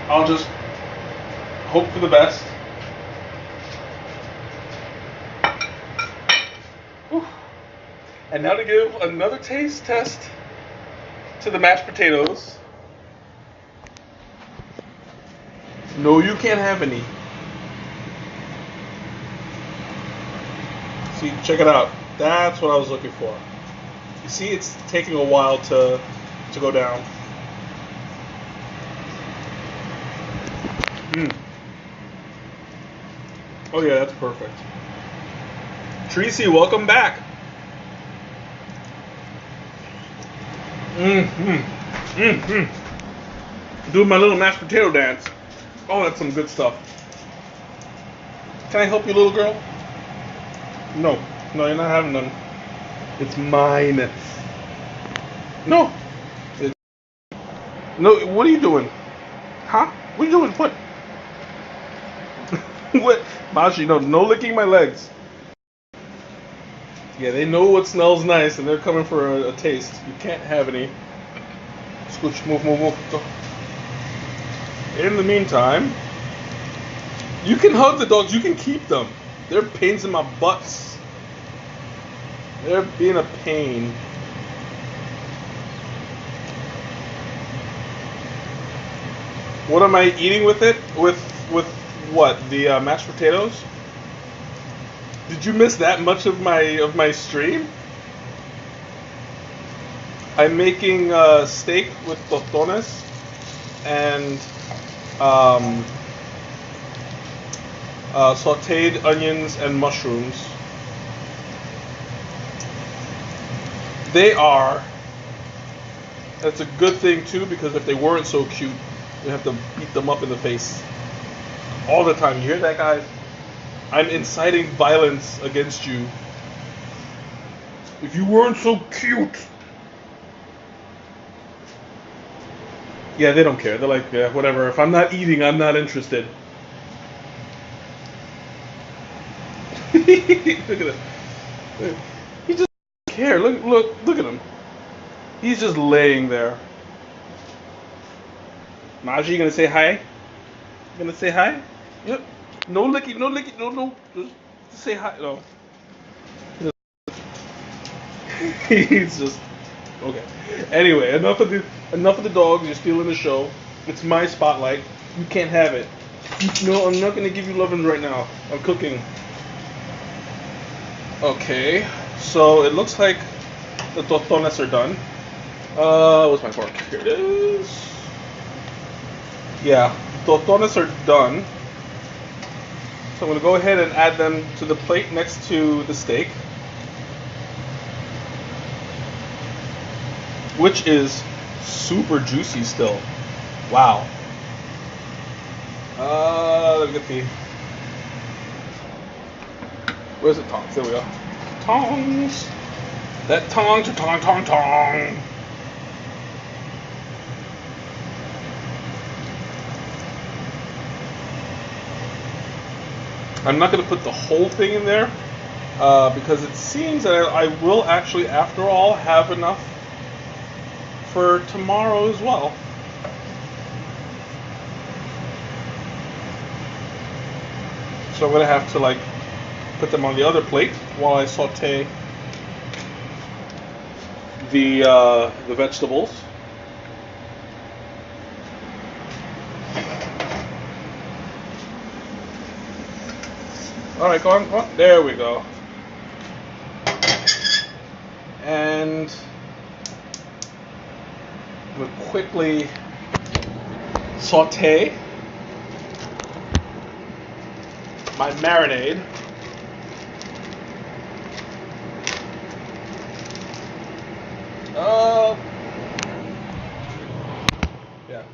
I'll just hope for the best. Whew. And now to give another taste test to the mashed potatoes. No, you can't have any. See, check it out. That's what I was looking for. You see, it's taking a while to go down. Oh yeah, that's perfect. Tracy, welcome back. Doing my little mashed potato dance. Oh, that's some good stuff. Can I help you, little girl? No, you're not having none. It's mine. No. No, what are you doing? Huh? What are you doing? What? What? Mashi, no licking my legs. Yeah, they know what smells nice and they're coming for a taste. You can't have any. Scooch, move. Go. In the meantime, you can hug the dogs. You can keep them. They're pains in my butts. They're being a pain. What am I eating with it? With what? The mashed potatoes? Did you miss that much of my stream? I'm making steak with tostones and sautéed onions and mushrooms. They are. That's a good thing too, because if they weren't so cute, you have to beat them up in the face all the time. You hear that, guys? I'm inciting violence against you. If you weren't so cute. Yeah, they don't care. They're like, yeah, whatever. If I'm not eating, I'm not interested. Look at it. He just doesn't care. Look at him. He's just laying there. Maji, you gonna say hi? You gonna say hi? Yep. No licking, no. Just say hi. No. He's just okay. Anyway, enough of the dogs. You're stealing the show. It's my spotlight. You can't have it. No, I'm not gonna give you lovins right now. I'm cooking. Okay, so it looks like the tostones are done. What's my fork? Here it is. Yeah, tostones are done. So I'm going to go ahead and add them to the plate next to the steak, which is super juicy still. Wow. Let me get the... Where's the tongs? There we go. Tongs! That tong. I'm not going to put the whole thing in there because it seems that I will actually, after all, have enough for tomorrow as well. So I'm going to have to put them on the other plate while I saute the vegetables. All right, go on. There we go. And we'll quickly saute my marinade.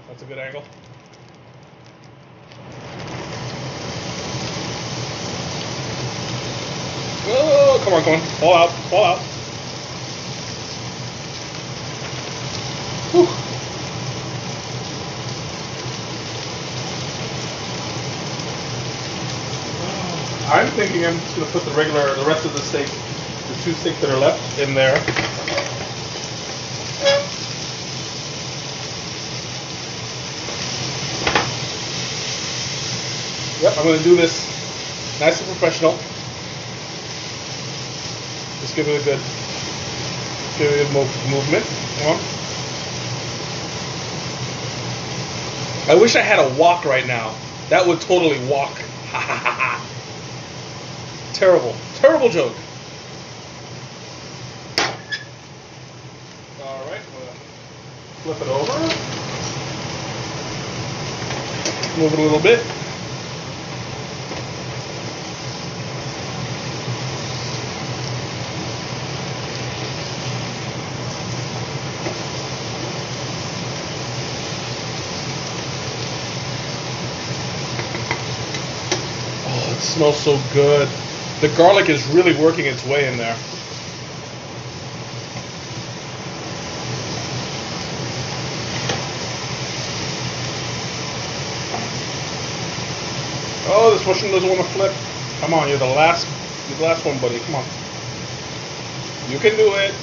That's a good angle. Oh, come on, come on. Fall out, fall out. Whew. I'm thinking I'm just going to put the rest of the steak, the 2 steaks that are left in there. Yep, I'm going to do this nice and professional. Just give it a good movement. Come on. I wish I had a wok right now. That would totally wok. Ha ha ha ha. Terrible, terrible joke. All right, flip it over. Move it a little bit. Oh, it smells so good. The garlic is really working its way in there. Oh, this mushroom doesn't want to flip. Come on, you're the last one, buddy. Come on. You can do it.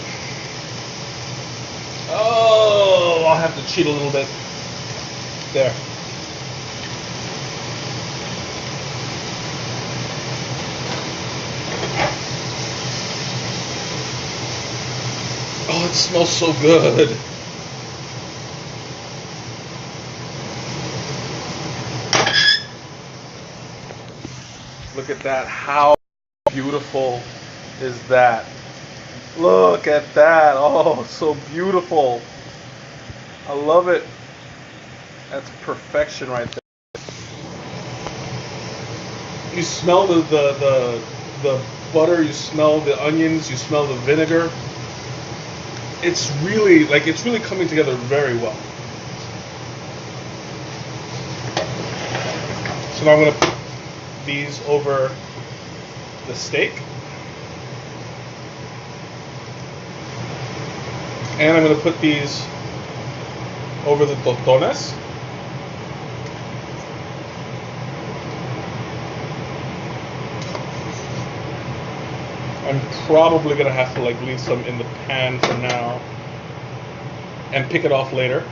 Oh, I'll have to cheat a little bit. There. Oh, it smells so good. Look at that. How beautiful is that? Look at that. Oh, so beautiful. I love it. That's perfection right there. You smell the butter, you smell the onions, you smell the vinegar. It's really coming together very well. So now I'm going to put these over the steak. And I'm going to put these over the tostones. I'm probably going to have to leave some in the pan for now and pick it off later.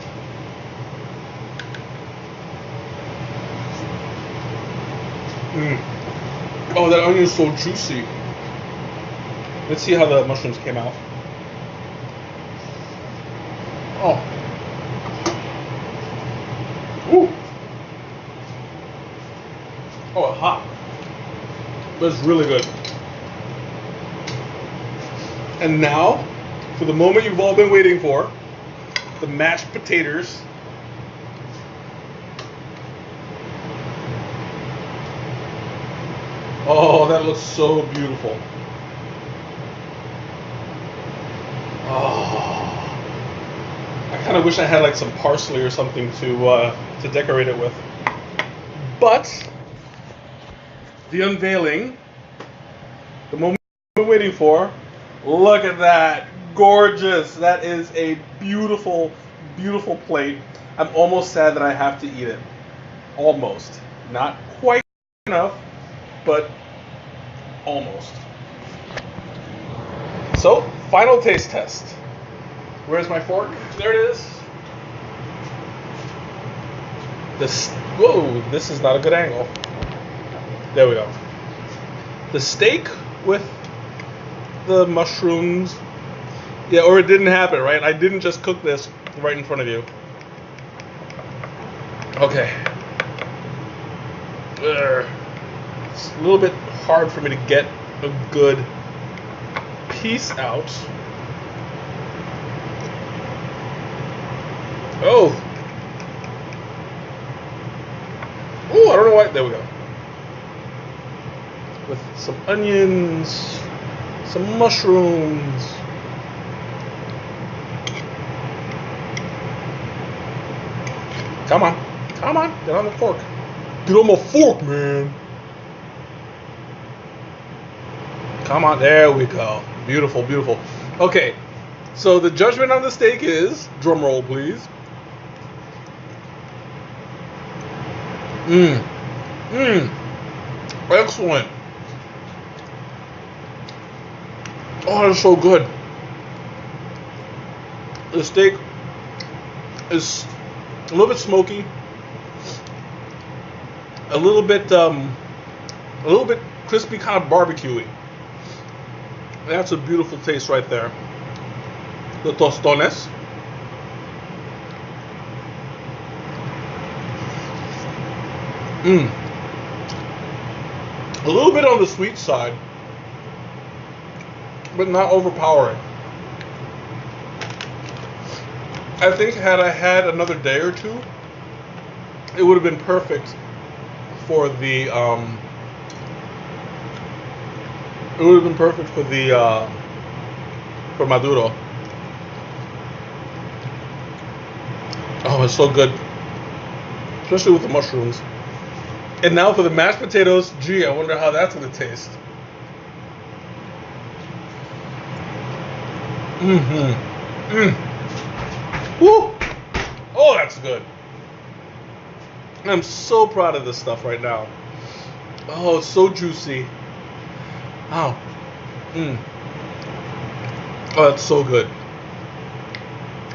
Oh, that onion is so juicy. Let's see how the mushrooms came out. Oh. Ooh. Oh, it's hot. That's really good. And now, for the moment you've all been waiting for, the mashed potatoes. Oh, that looks so beautiful. Oh, I kind of wish I had some parsley or something to decorate it with. But the unveiling, the moment we've been waiting for. Look at that. Gorgeous. That is a beautiful, beautiful plate. I'm almost sad that I have to eat it. Almost. Not quite enough, but almost. So, final taste test. Where's my fork? There it is. Whoa, this is not a good angle. There we go. The steak with the mushrooms. Yeah, or it didn't happen, right? I didn't just cook this right in front of you. Okay. It's a little bit hard for me to get a good piece out. Oh. Oh, I don't know why. There we go. With some onions, some mushrooms. Come on. Come on. Get on the fork. Get on my fork, man. Come on. There we go. Beautiful, beautiful. Okay. So the judgment on the steak is, drum roll, please. Excellent. Oh, that's so good. The steak is a little bit smoky, a little bit crispy, kind of barbecuey. That's a beautiful taste right there. The tostones. A little bit on the sweet side, but not overpowering. I think had I had another day or two, it would have been perfect for the for Maduro. Oh, it's so good, especially with the mushrooms. And now for the mashed potatoes. Gee, I wonder how that's gonna taste. Woo! Oh, that's good. I'm so proud of this stuff right now. Oh, it's so juicy. Wow. Oh, that's so good.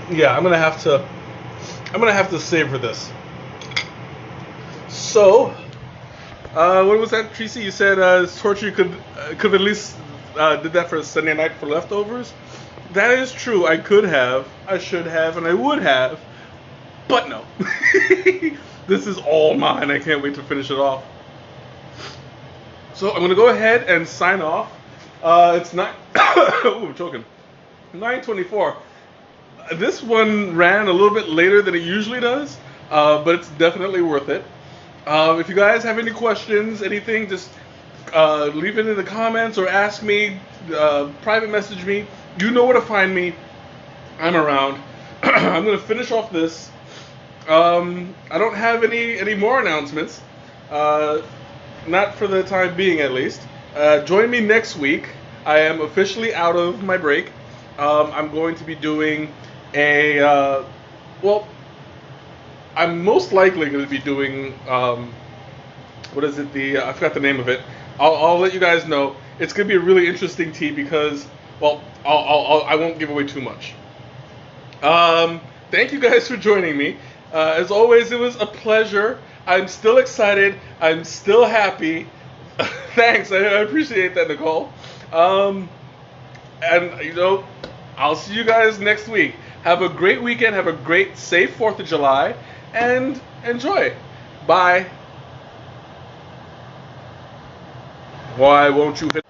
Yeah, I'm gonna have to savor this. So, what was that, Tracy? You said Torchy could at least did that for Sunday night for leftovers. That is true. I could have, I should have, and I would have, but no. This is all mine. I can't wait to finish it off. So I'm gonna go ahead and sign off. It's not. Ooh, I'm choking. 9:24. This one ran a little bit later than it usually does, but it's definitely worth it. If you guys have any questions, anything, just leave it in the comments or ask me, private message me. You know where to find me. I'm around. I'm going to finish off this. I don't have any more announcements. Not for the time being, at least. Join me next week. I am officially out of my break. I'm going to be doing a, well, I'm most likely going to be doing, what is it, I forgot the name of it. I'll let you guys know. It's going to be a really interesting tea because, well, I won't give away too much. Thank you guys for joining me. As always, it was a pleasure. I'm still excited. I'm still happy. Thanks. I appreciate that, Nicole. And, you know, I'll see you guys next week. Have a great weekend. Have a great, safe 4th of July. And enjoy. Bye. Why won't you hit